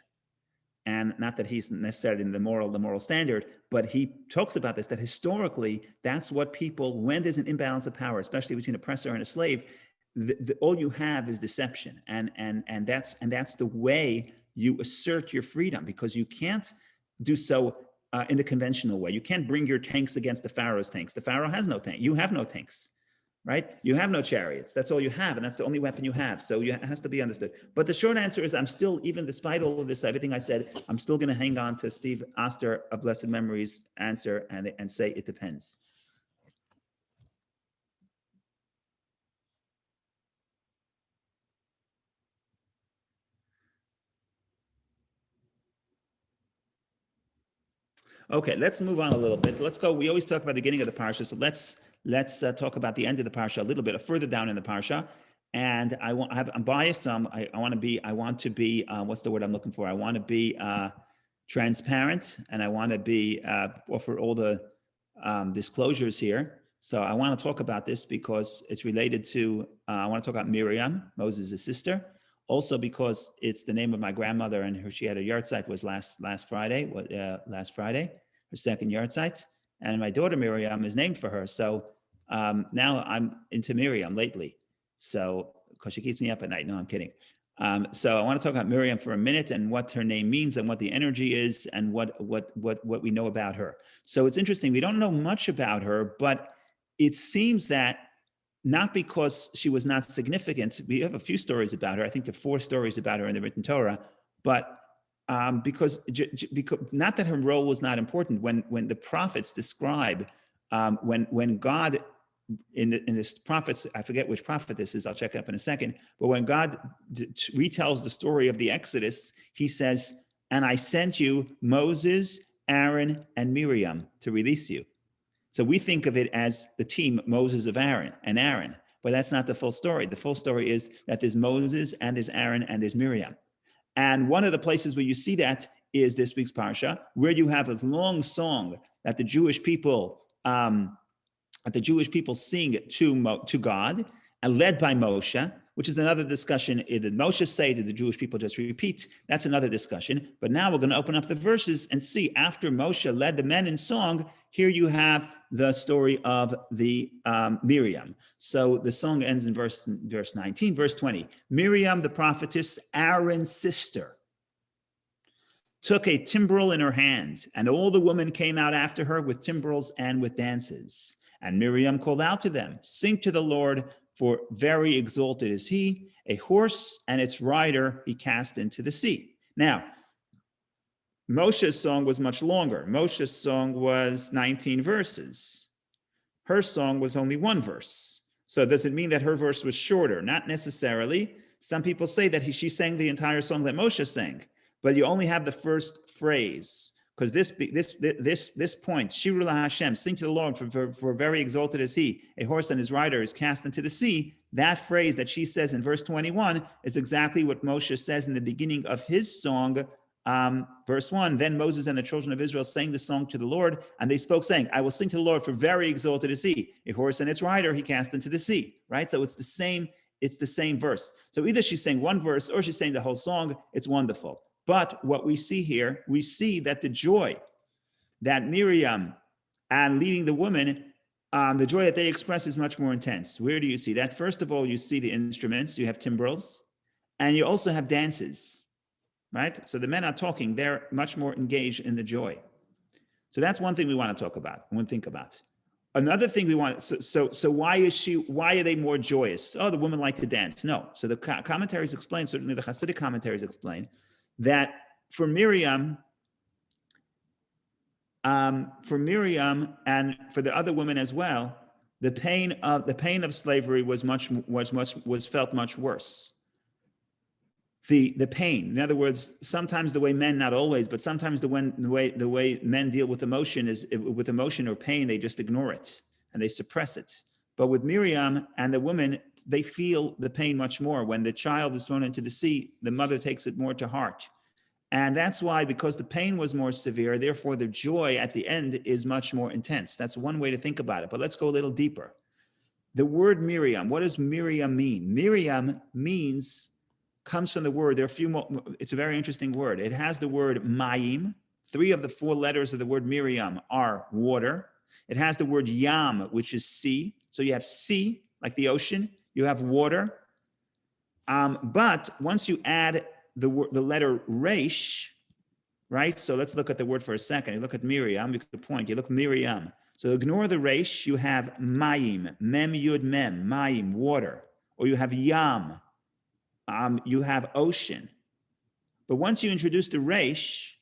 And not that he's necessarily in the moral standard, but he talks about this, that historically, that's what people, when there's an imbalance of power, especially between an oppressor and a slave, all you have is deception. And that's the way you assert your freedom, because you can't do so in the conventional way. You can't bring your tanks against the Pharaoh's tanks. The Pharaoh has no tank. You have no tanks. Right? You have no chariots. That's all you have, and that's the only weapon you have. So it has to be understood. But the short answer is, I'm still, even despite all of this, everything I said, I'm still going to hang on to Steve Oster of Blessed Memory's answer and say it depends. Okay, let's move on a little bit. Let's go. We always talk about the beginning of the parsha, so let's talk about the end of the parsha a little bit, further down in the parsha. And I'm biased. I want to be. What's the word I'm looking for? I want to be transparent, and I want to be offer all the disclosures here. So I want to talk about this because it's related to. I want to talk about Miriam, Moses' sister. Also because it's the name of my grandmother, and she had a yahrzeit was last Friday. Her second yahrzeit, and my daughter Miriam is named for her. So now I'm into Miriam lately. So because she keeps me up at night. No, I'm kidding. So I want to talk about Miriam for a minute and what her name means and what the energy is and what we know about her. So it's interesting. We don't know much about her, but it seems that. Not because she was not significant. We have a few stories about her. I think there are 4 stories about her in the written Torah, but because not that her role was not important. When the prophets describe, when God in the prophets, I forget which prophet this is. I'll check it up in a second. But when God retells the story of the Exodus, he says, "And I sent you Moses, Aaron, and Miriam to release you." So we think of it as the team, Moses of Aaron, but that's not the full story. The full story is that there's Moses and there's Aaron and there's Miriam. And one of the places where you see that is this week's parsha, where you have a long song that the Jewish people sing to God, and led by Moshe, which is another discussion. Did Moshe say, did the Jewish people just repeat? That's another discussion. But now we're going to open up the verses and see, after Moshe led the men in song, here you have the story of the Miriam. So the song ends in verse 19, verse 20. Miriam, the prophetess, Aaron's sister, took a timbrel in her hand, and all the women came out after her with timbrels and with dances. And Miriam called out to them, sing to the Lord, for very exalted is he. A horse and its rider he cast into the sea. Now, Moshe's song was much longer. Moshe's song was 19 verses. Her song was only one verse. So does it mean that her verse was shorter? Not necessarily. Some people say that she sang the entire song that Moshe sang, but you only have the first phrase. Because this point, Shiru la Hashem, sing to the Lord, for very exalted is he. A horse and his rider is cast into the sea. That phrase that she says in verse 21 is exactly what Moshe says in the beginning of his song, verse 1. Then Moses and the children of Israel sang the song to the Lord, and they spoke, saying, I will sing to the Lord, for very exalted is he. A horse and its rider he cast into the sea. Right? So it's the same verse. So either she's saying one verse or she's saying the whole song. It's wonderful. But what we see here, we see that the joy that Miriam and leading the women, the joy that they express is much more intense. Where do you see that? First of all, you see the instruments, you have timbrels, and you also have dances, right? So the men are talking, they're much more engaged in the joy. So that's one thing we want to talk about, and think about. Another thing we want, so why are they more joyous? Oh, the women like to dance. No. So the commentaries explain, certainly the Hasidic commentaries explain, that for Miriam and for the other women as well, the pain of slavery was felt much worse. The pain, in other words, sometimes the way men, not always, but sometimes the way men deal with emotion or pain, they just ignore it and they suppress it. But with Miriam and the women, they feel the pain much more. When the child is thrown into the sea, the mother takes it more to heart. And that's why, because the pain was more severe, therefore the joy at the end is much more intense. That's one way to think about it. But let's go a little deeper. The word Miriam, what does Miriam mean? Miriam comes from the word, there are a few more, it's a very interesting word. It has the word mayim. 3 of the 4 letters of the word Miriam are water. It has the word yam, which is sea. So you have sea, like the ocean. You have water. But once you add the letter resh, right? So let's look at the word for a second. You look at Miriam, you could point, you look Miriam. So ignore the resh, you have mayim, mem yud mem, mayim, water. Or you have yam, you have ocean. But once you introduce the resh,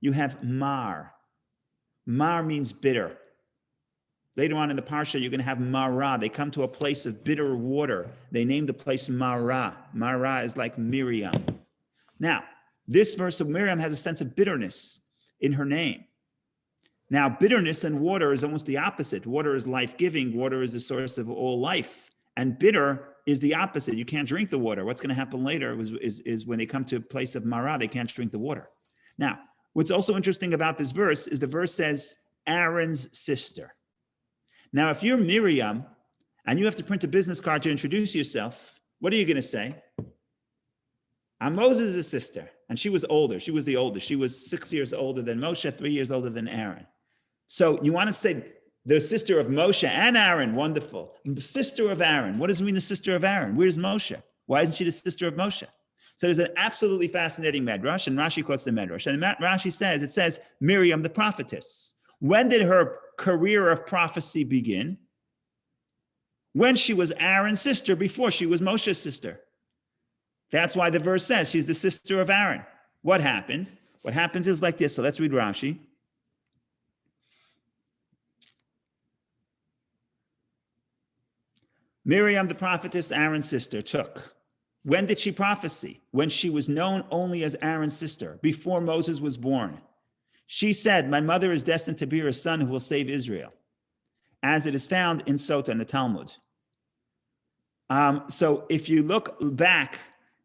you have mar. Mar means bitter. Later on in the parsha, you're going to have Mara. They come to a place of bitter water. They name the place Mara. Mara is like Miriam. Now, this verse of Miriam has a sense of bitterness in her name. Now, bitterness and water is almost the opposite. Water is life-giving. Water is the source of all life. And bitter is the opposite. You can't drink the water. What's going to happen later is when they come to a place of Mara, they can't drink the water. Now, what's also interesting about this verse is the verse says, Aaron's sister. Now, if you're Miriam and you have to print a business card to introduce yourself, what are you going to say? I'm Moses' sister. And she was older. She was the oldest. She was 6 years older than Moshe, 3 years older than Aaron. So you want to say the sister of Moshe and Aaron. Wonderful. Sister of Aaron. What does it mean, the sister of Aaron? Where's Moshe? Why isn't she the sister of Moshe? So there's an absolutely fascinating medrash, and Rashi quotes the medrash. And Rashi says, it says, Miriam the prophetess. When did her career of prophecy begin? When she was Aaron's sister, before she was Moshe's sister. That's why the verse says she's the sister of Aaron. What happened? What happens is like this. So let's read Rashi. Miriam the prophetess, Aaron's sister, took. When did she prophesy? When she was known only as Aaron's sister, before Moses was born. She said, my mother is destined to bear a son who will save Israel, as it is found in Sota in the Talmud. So if you look back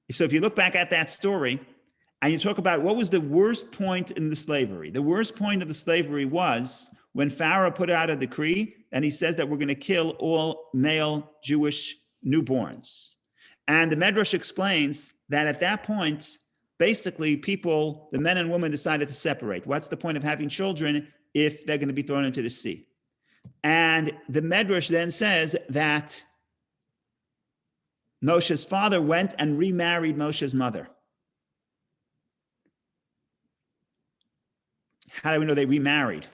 at that story, And you talk about what was the worst point in the slavery. The worst point of the slavery was when Pharaoh put out a decree and he says that we're going to kill all male Jewish newborns. And the Medrash explains that at that point, basically people, the men and women, decided to separate. What's the point of having children if they're going to be thrown into the sea? And the Medrash then says that Moshe's father went and remarried Moshe's mother. How do we know they remarried?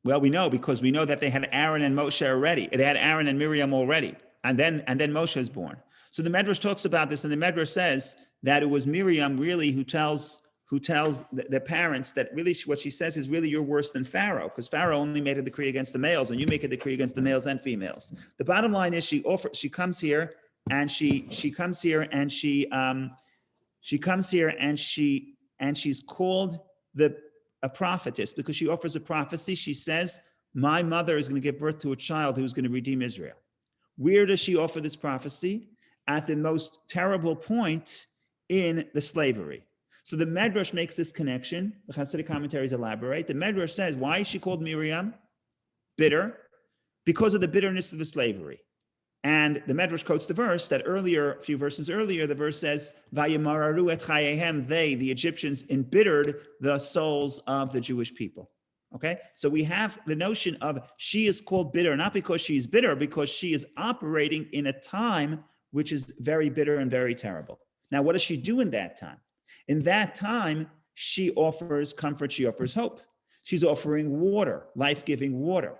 Well, we know because we know that they had Aaron and Moshe already. They had Aaron and Miriam already, and then Moshe is born. So the Medrash talks about this, and the Medrash says that it was Miriam really who tells the parents that really what she says is really you're worse than Pharaoh, because Pharaoh only made a decree against the males, and you make a decree against the males and females. The bottom line is she comes here and she's called a prophetess because she offers a prophecy. She says, my mother is going to give birth to a child who's going to redeem Israel. Where does she offer this prophecy? At the most terrible point in the slavery. So the Medrash makes this connection. The Hasidic commentaries elaborate. The Medrash says, why is she called Miriam? Bitter. Because of the bitterness of the slavery. And the Medrash quotes the verse that earlier, a few verses earlier, the verse says, Vayimararu et chayehem, they, the Egyptians, embittered the souls of the Jewish people. Okay? So we have the notion of she is called bitter, not because she's bitter, because she is operating in a time which is very bitter and very terrible. Now, what does she do in that time? In that time, she offers comfort, she offers hope. She's offering water, life-giving water.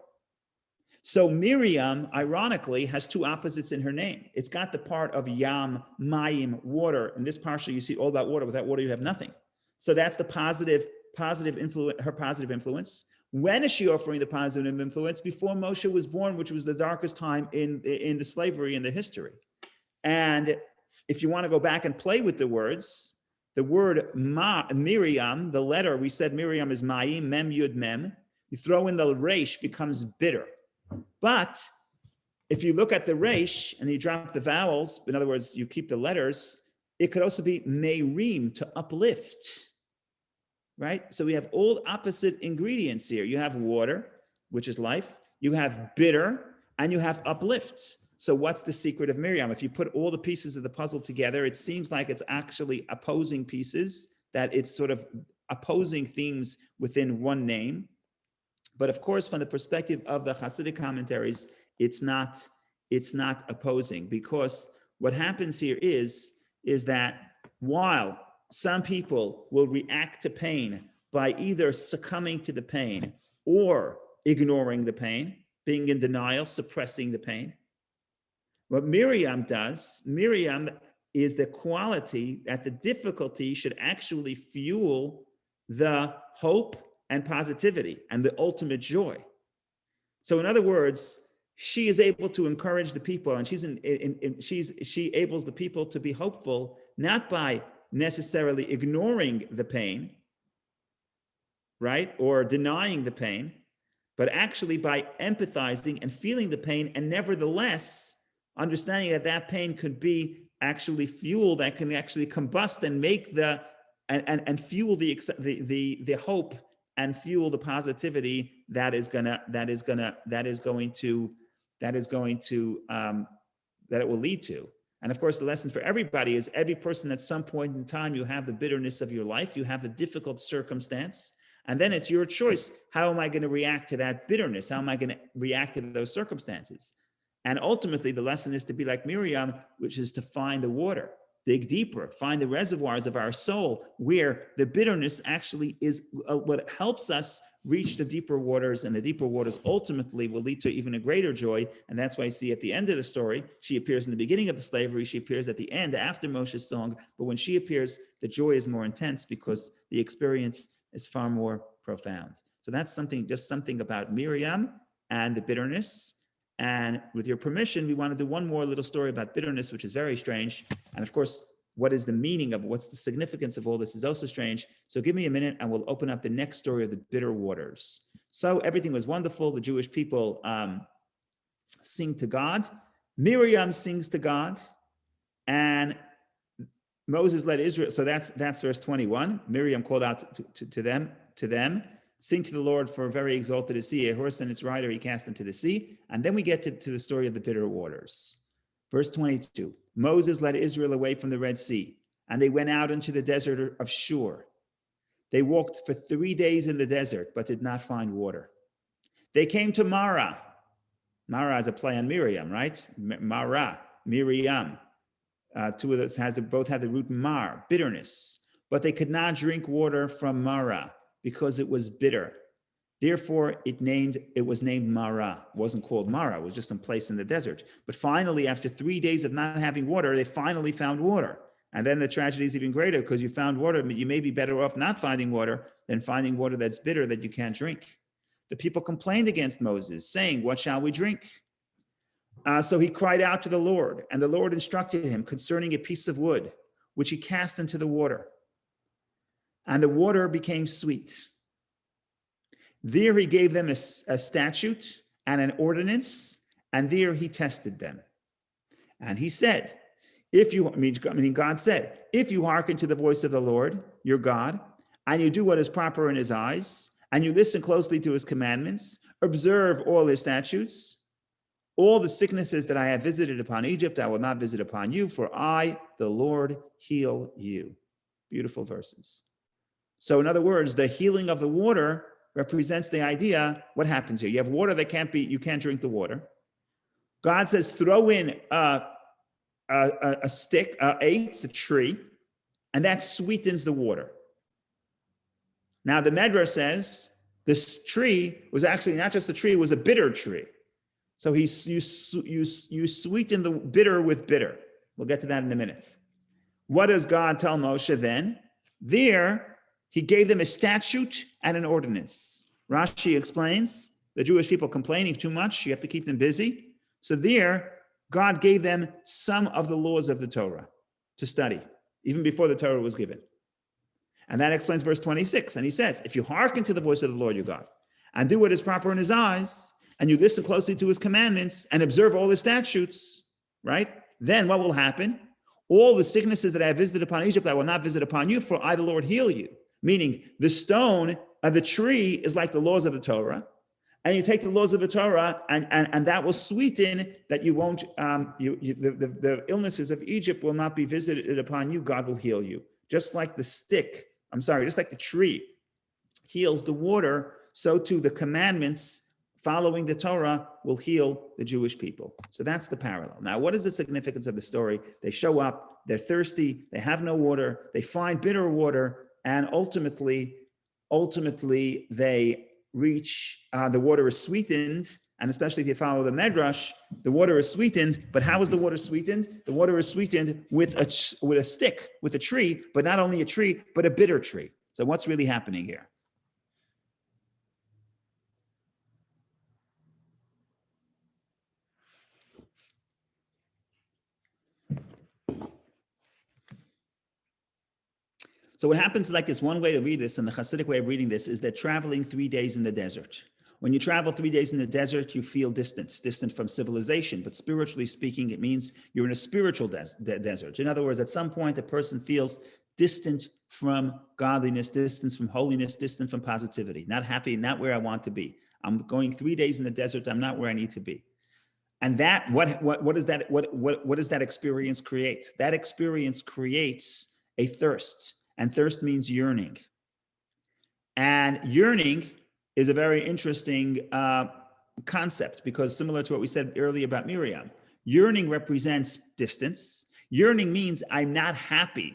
So Miriam, ironically, has two opposites in her name. It's got the part of Yam, Mayim, water. In this parsha, you see all about water. Without water, you have nothing. So that's the positive influence, her positive influence. When is she offering the positive influence? Before Moshe was born, which was the darkest time in the slavery in the history. And if you want to go back and play with the words, the word Miriam, the letter, we said Miriam is Mayim, Mem, Yud, Mem. You throw in the resh, becomes bitter. But if you look at the resh and you drop the vowels, in other words, you keep the letters, it could also be meirim, to uplift, right? So we have all opposite ingredients here. You have water, which is life. You have bitter, and you have uplift. So what's the secret of Miriam? If you put all the pieces of the puzzle together, it seems like it's actually opposing pieces, that it's sort of opposing themes within one name. But of course, from the perspective of the Hasidic commentaries, it's not opposing, because what happens here is that while some people will react to pain by either succumbing to the pain or ignoring the pain, being in denial, suppressing the pain, what Miriam does, Miriam is the quality that the difficulty should actually fuel the hope and positivity and the ultimate joy. So in other words, she is able to encourage the people, and she enables the people to be hopeful, not by necessarily ignoring the pain, right, or denying the pain, but actually by empathizing and feeling the pain, and nevertheless understanding that that pain could be actually fuel that can actually combust and make and fuel the hope and fuel the positivity that it will lead to. And of course, the lesson for everybody is every person at some point in time, you have the bitterness of your life, you have the difficult circumstance, and then it's your choice. How am I going to react to that bitterness? How am I going to react to those circumstances? And ultimately, the lesson is to be like Miriam, which is to find the water, dig deeper, find the reservoirs of our soul where the bitterness actually is what helps us reach the deeper waters, and the deeper waters ultimately will lead to even a greater joy. And that's why you see at the end of the story, she appears in the beginning of the slavery, she appears at the end after Moshe's song, but when she appears, the joy is more intense because the experience is far more profound. So that's just something about Miriam and the bitterness. And with your permission, we want to do one more little story about bitterness, which is very strange. And of course, what is the meaning of, what's the significance of all this is also strange. So give me a minute and we'll open up the next story of the bitter waters. So everything was wonderful. The Jewish people sing to God. Miriam sings to God. And Moses led Israel. So that's verse 21. Miriam called out to them, sing to the Lord, for a very exalted sea. A horse and its rider he cast into the sea. And then we get to the story of the bitter waters. Verse 22. Moses led Israel away from the Red Sea, and they went out into the desert of Shur. They walked for 3 days in the desert, but did not find water. They came to Marah. Marah is a play on Miriam, right? Marah, Miriam. Two of those both have the root mar, bitterness. But they could not drink water from Marah because it was bitter. Therefore, it was named Marah. It wasn't called Marah. It was just some place in the desert. But finally, after 3 days of not having water, they finally found water. And then the tragedy is even greater because you found water. You may be better off not finding water than finding water that's bitter that you can't drink. The people complained against Moses, saying, what shall we drink? So he cried out to the Lord, and the Lord instructed him concerning a piece of wood, which he cast into the water. And the water became sweet. There he gave them a statute and an ordinance, and there he tested them. And he said, God said, if you hearken to the voice of the Lord, your God, and you do what is proper in his eyes, and you listen closely to his commandments, observe all his statutes, all the sicknesses that I have visited upon Egypt, I will not visit upon you, for I, the Lord, heal you. Beautiful verses. So in other words, the healing of the water represents the idea, what happens here? You have water that you can't drink the water. God says, throw in a stick, it's a tree, and that sweetens the water. Now the Medrash says this tree was actually not just a tree, it was a bitter tree. So you sweeten the bitter with bitter. We'll get to that in a minute. What does God tell Moshe then? There, he gave them a statute and an ordinance. Rashi explains the Jewish people complaining too much. You have to keep them busy. So there, God gave them some of the laws of the Torah to study, even before the Torah was given. And that explains verse 26. And he says, if you hearken to the voice of the Lord your God and do what is proper in his eyes, and you listen closely to his commandments and observe all his statutes, right? Then what will happen? All the sicknesses that I have visited upon Egypt, I will not visit upon you, for I, the Lord, heal you. Meaning the stone of the tree is like the laws of the Torah. And you take the laws of the Torah and that will sweeten that you won't, the illnesses of Egypt will not be visited upon you. God will heal you. Just like just like the tree heals the water, so too the commandments following the Torah will heal the Jewish people. So that's the parallel. Now, what is the significance of the story? They show up, they're thirsty, they have no water, they find bitter water, and ultimately they reach, the water is sweetened, and especially if you follow the Medrash, the water is sweetened, but how is the water sweetened? The water is sweetened with a stick, with a tree, but not only a tree, but a bitter tree. So what's really happening here? So what happens is like this, one way to read this, and the Hasidic way of reading this, is that traveling 3 days in the desert. When you travel 3 days in the desert, you feel distant from civilization. But spiritually speaking, it means you're in a spiritual desert. In other words, at some point, a person feels distant from godliness, distant from holiness, distant from positivity, not happy, not where I want to be. I'm going 3 days in the desert. I'm not where I need to be. And that, what does that experience create? That experience creates a thirst. And thirst means yearning. And yearning is a very interesting concept, because similar to what we said earlier about Miriam, yearning represents distance. Yearning means I'm not happy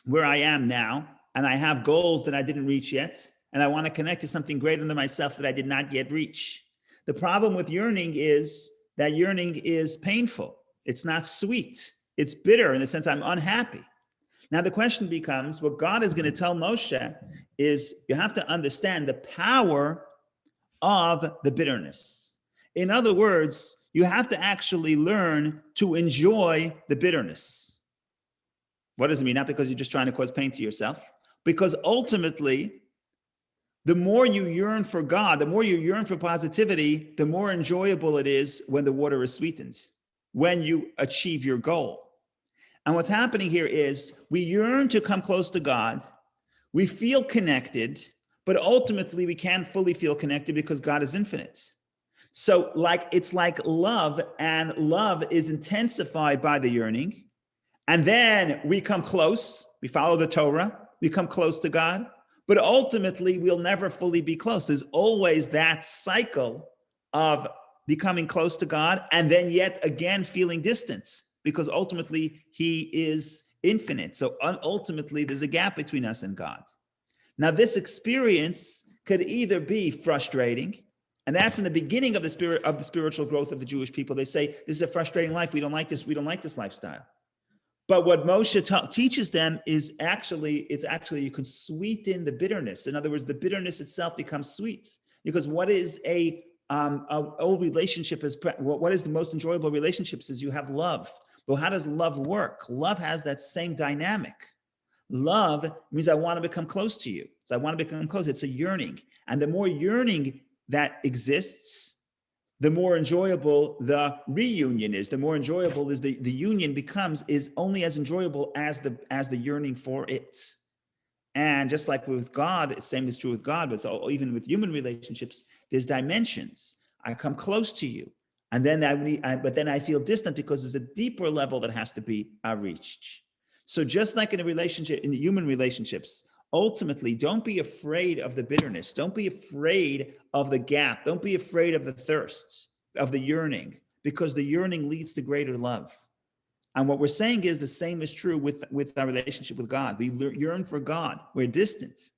where I am now, and I have goals that I didn't reach yet, and I want to connect to something greater than myself that I did not yet reach. The problem with yearning is that yearning is painful. It's not sweet. It's bitter in the sense I'm unhappy. Now the question becomes, what God is going to tell Moshe is you have to understand the power of the bitterness. In other words, you have to actually learn to enjoy the bitterness. What does it mean? Not because you're just trying to cause pain to yourself, because ultimately, the more you yearn for God, the more you yearn for positivity, the more enjoyable it is when the water is sweetened, when you achieve your goal. And what's happening here is we yearn to come close to God. We feel connected, but ultimately we can't fully feel connected because God is infinite. So it's like love, and love is intensified by the yearning. And then we come close, we follow the Torah, we come close to God, but ultimately we'll never fully be close. There's always that cycle of becoming close to God and then yet again feeling distant, because ultimately he is infinite. So ultimately there's a gap between us and God. Now this experience could either be frustrating, and that's in the beginning of the spiritual growth of the Jewish people. They say, this is a frustrating life. We don't like this lifestyle. But what Moshe teaches them is it's actually you can sweeten the bitterness. In other words, the bitterness itself becomes sweet, because what is a old relationship is what is the most enjoyable relationships is you have love. But how does love work? Love has that same dynamic. Love means I want to become close to you. So I want to become close. It's a yearning. And the more yearning that exists, the more enjoyable the reunion is. The more enjoyable is the union is only as enjoyable as the yearning for it. And just like with God, the same is true with God, but so even with human relationships, there's dimensions. I come close to you, and then but then I feel distant because there's a deeper level that has to be reached. So just like in a relationship, in human relationships, ultimately, don't be afraid of the bitterness. Don't be afraid of the gap. Don't be afraid of the thirst, of the yearning, because the yearning leads to greater love. And what we're saying is the same is true with our relationship with God. We yearn for God. We're distant.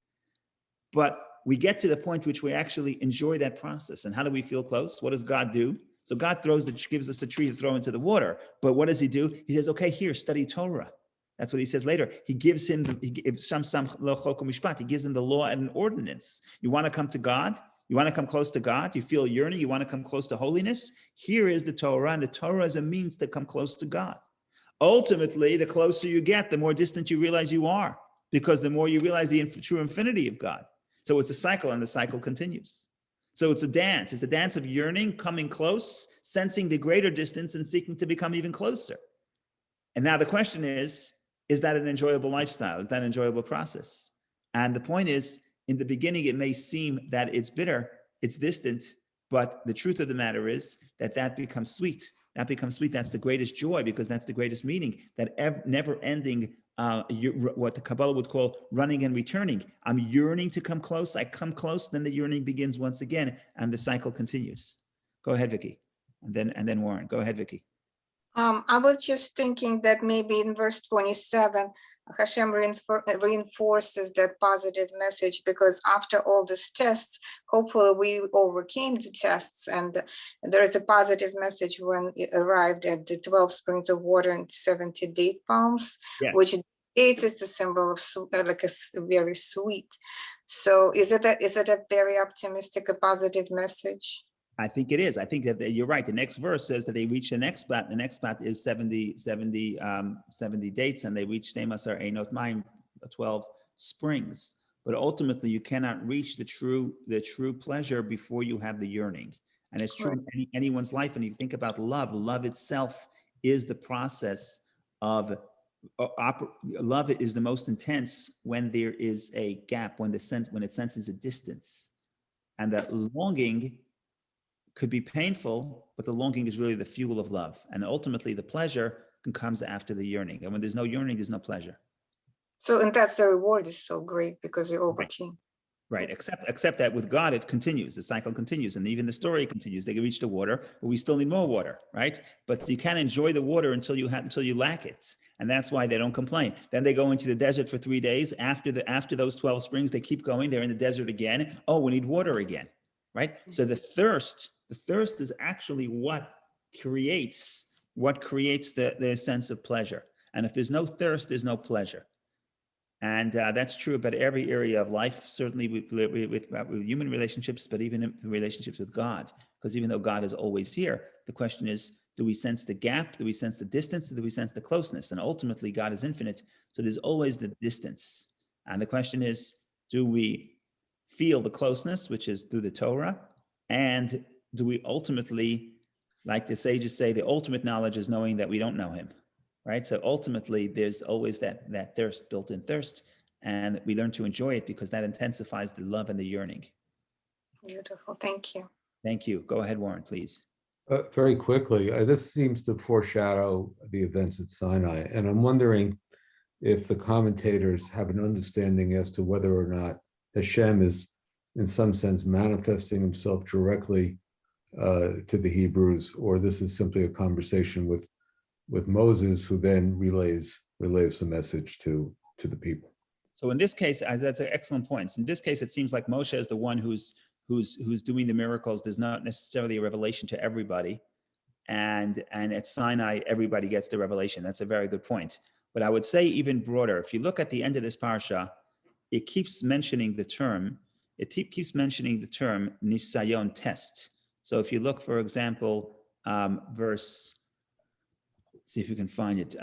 But we get to the point which we actually enjoy that process. And how do we feel close? What does God do? So God gives us a tree to throw into the water. But what does he do? He says, okay, here, study Torah. That's what he says later. He gives him he gives him the law and an ordinance. You want to come to God? You want to come close to God? You feel yearning? You want to come close to holiness? Here is the Torah, and the Torah is a means to come close to God. Ultimately, the closer you get, the more distant you realize you are, because the more you realize the true infinity of God. So it's a cycle, and the cycle continues. So it's a dance. It's a dance of yearning, coming close, sensing the greater distance, and seeking to become even closer. And now the question is that an enjoyable lifestyle? Is that an enjoyable process? And the point is, in the beginning, it may seem that it's bitter, it's distant, but the truth of the matter is that becomes sweet. That becomes sweet. That's the greatest joy, because that's the greatest meaning, that never-ending, what the Kabbalah would call running and returning. I'm yearning to come close. I come close, then the yearning begins once again, and the cycle continues. Go ahead, Vicky. And then Warren. Go ahead, Vicky. I was just thinking that maybe in verse 27, Hashem reinforces that positive message, because after all these tests, hopefully we overcame the tests, and there is a positive message when it arrived at the 12 springs of water and 70 date palms, Yes. which dates is the symbol of like a very sweet. So is it a very optimistic, a positive message? I think it is. I think that you're right. The next verse says that they reach the next spot. The next spot is 70 dates, and they reach Nemasar Einot Mayim, 12 springs. But ultimately, you cannot reach the true pleasure before you have the yearning. And it's true in anyone's life. And you think about love itself is the process of love is the most intense when there is a gap, when it senses a distance, and that longing could be painful, but the longing is really the fuel of love. And ultimately the pleasure comes after the yearning. And when there's no yearning, there's no pleasure. So, and that's the reward is so great because you overcame. Right. Except that with God, it continues. The cycle continues. And even the story continues. They can reach the water, but we still need more water, right? But you can't enjoy the water until you lack it. And that's why they don't complain. Then they go into the desert for 3 days. After those 12 springs, they keep going. They're in the desert again. Oh, we need water again, right? So the thirst is actually what creates the sense of pleasure. And if there's no thirst, there's no pleasure. And that's true about every area of life, certainly with human relationships, but even in relationships with God. Because even though God is always here, the question is, do we sense the gap? Do we sense the distance? Or do we sense the closeness? And ultimately, God is infinite, so there's always the distance. And the question is, do we feel the closeness, which is through the Torah? And do we ultimately, like the sages say, the ultimate knowledge is knowing that we don't know him. right? So ultimately, there's always that thirst, built-in thirst, and we learn to enjoy it because that intensifies the love and the yearning. Beautiful. Thank you. Thank you. Go ahead, Warren, please. Very quickly, this seems to foreshadow the events at Sinai, and I'm wondering if the commentators have an understanding as to whether or not Hashem is, in some sense, manifesting himself directly to the Hebrews, or this is simply a conversation with Moses, who then relays the message to the people. So in this case, that's an excellent point. So in this case, it seems like Moshe is the one who's doing the miracles. There's not necessarily a revelation to everybody. And at Sinai, everybody gets the revelation. That's a very good point. But I would say even broader, if you look at the end of this parsha, it keeps mentioning the term nisayon, test. So if you look, for example, verse, see if you can find it,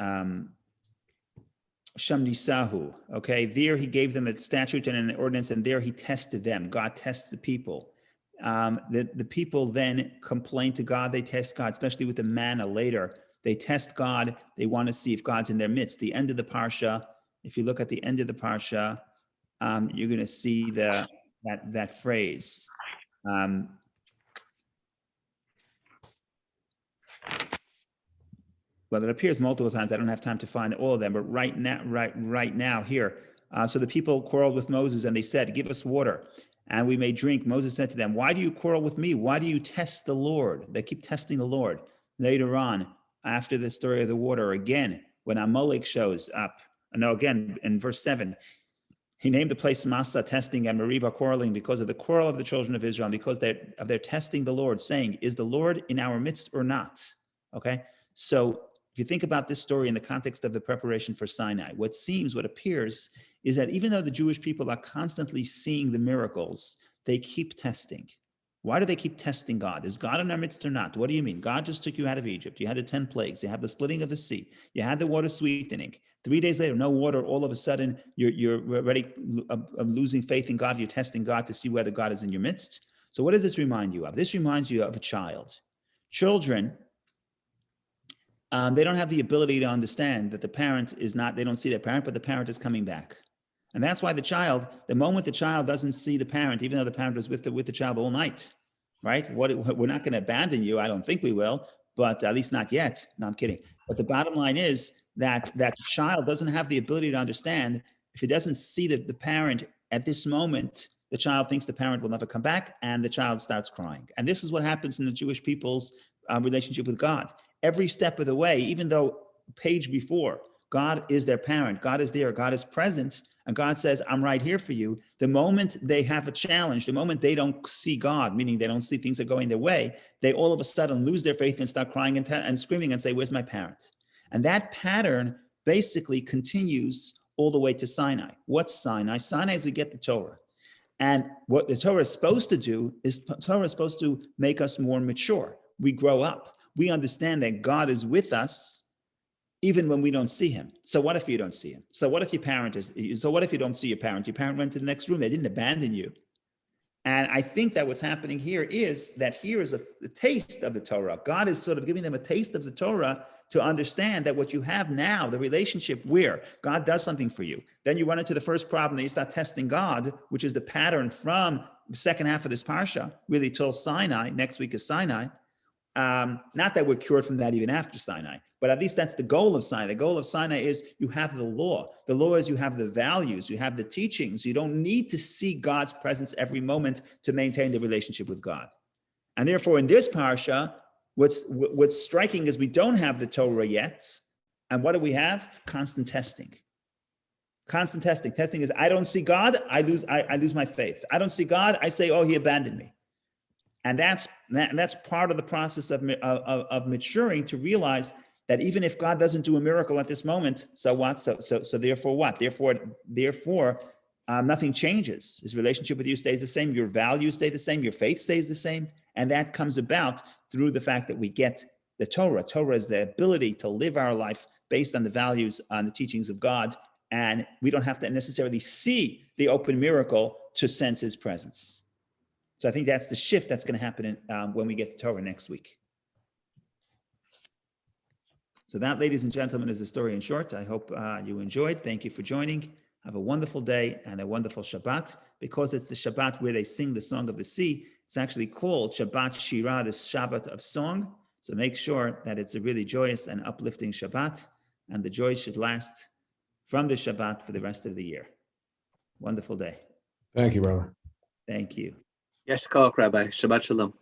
Sham Nisahu, okay, there he gave them a statute and an ordinance, and there he tested them. God tests the people. The people then complain to God, they test God, especially with the manna later. They test God, they want to see if God's in their midst. The end of the parsha, if you look at the end of the parsha, you're going to see that phrase. Well, it appears multiple times. I don't have time to find all of them, but right now here. So the people quarreled with Moses and they said, "Give us water and we may drink." Moses said to them, "Why do you quarrel with me? Why do you test the Lord?" They keep testing the Lord. Later on, after the story of the water, again, when Amalek shows up, again, in verse 7, he named the place Massa, testing, and Meribah, quarreling, because of the quarrel of the children of Israel, and because of their testing the Lord, saying, "Is the Lord in our midst or not?" Okay, so if you think about this story in the context of the preparation for Sinai, what appears is that even though the Jewish people are constantly seeing the miracles, they keep testing. Why do they keep testing God? Is God in our midst or not? What do you mean? God just took you out of Egypt. You had the 10 plagues. You have the splitting of the sea. You had the water sweetening. 3 days later, no water. All of a sudden, you're already losing faith in God. You're testing God to see whether God is in your midst. So what does this remind you of? This reminds you of a child. Children, they don't have the ability to understand that the parent is not, they don't see their parent, but the parent is coming back. And that's why the moment the child doesn't see the parent, even though the parent was with the child all night, right? We're not going to abandon you. I don't think we will, but at least not yet. No, I'm kidding. But the bottom line is that child doesn't have the ability to understand. If he doesn't see the parent at this moment, the child thinks the parent will never come back, and the child starts crying. And this is what happens in the Jewish people's relationship with God. Every step of the way, even though page before, God is their parent, God is there, God is present, and God says, "I'm right here for you." The moment they have a challenge, the moment they don't see God, meaning they don't see things are going their way, they all of a sudden lose their faith and start crying and screaming and say, "Where's my parent?" And that pattern basically continues all the way to Sinai. What's Sinai? Sinai is we get the Torah. And what the Torah is supposed to do is Torah is supposed to make us more mature. We grow up. We understand that God is with us even when we don't see him. So what if you don't see him? So what if what if you don't see your parent? Your parent went to the next room. They didn't abandon you. And I think that what's happening here is that here is a taste of the Torah. God is sort of giving them a taste of the Torah to understand that what you have now, the relationship where God does something for you. Then you run into the first problem, then you start testing God, which is the pattern from the second half of this parsha, really till Sinai. Next week is Sinai. Not that we're cured from that even after Sinai, but at least that's the goal of Sinai. The goal of Sinai is you have the law. The law is you have the values, you have the teachings. You don't need to see God's presence every moment to maintain the relationship with God. And therefore, in this parsha, what's striking is we don't have the Torah yet. And what do we have? Constant testing. Constant testing. Testing is I don't see God, I lose my faith. I don't see God, I say, "Oh, he abandoned me." And that's part of the process of maturing, to realize that even if God doesn't do a miracle at this moment, so what? So therefore what? Therefore, nothing changes. His relationship with you stays the same. Your values stay the same. Your faith stays the same. And that comes about through the fact that we get the Torah. Torah is the ability to live our life based on the values, on the teachings of God. And we don't have to necessarily see the open miracle to sense his presence. So I think that's the shift that's going to happen when we get to Torah next week. So that, ladies and gentlemen, is the story in short. I hope you enjoyed. Thank you for joining. Have a wonderful day and a wonderful Shabbat. Because it's the Shabbat where they sing the Song of the Sea, it's actually called Shabbat Shirah, the Shabbat of song. So make sure that it's a really joyous and uplifting Shabbat, and the joy should last from the Shabbat for the rest of the year. Wonderful day. Thank you, Rabbi. Thank you. Yes, Rabbi. Shabbat Shalom.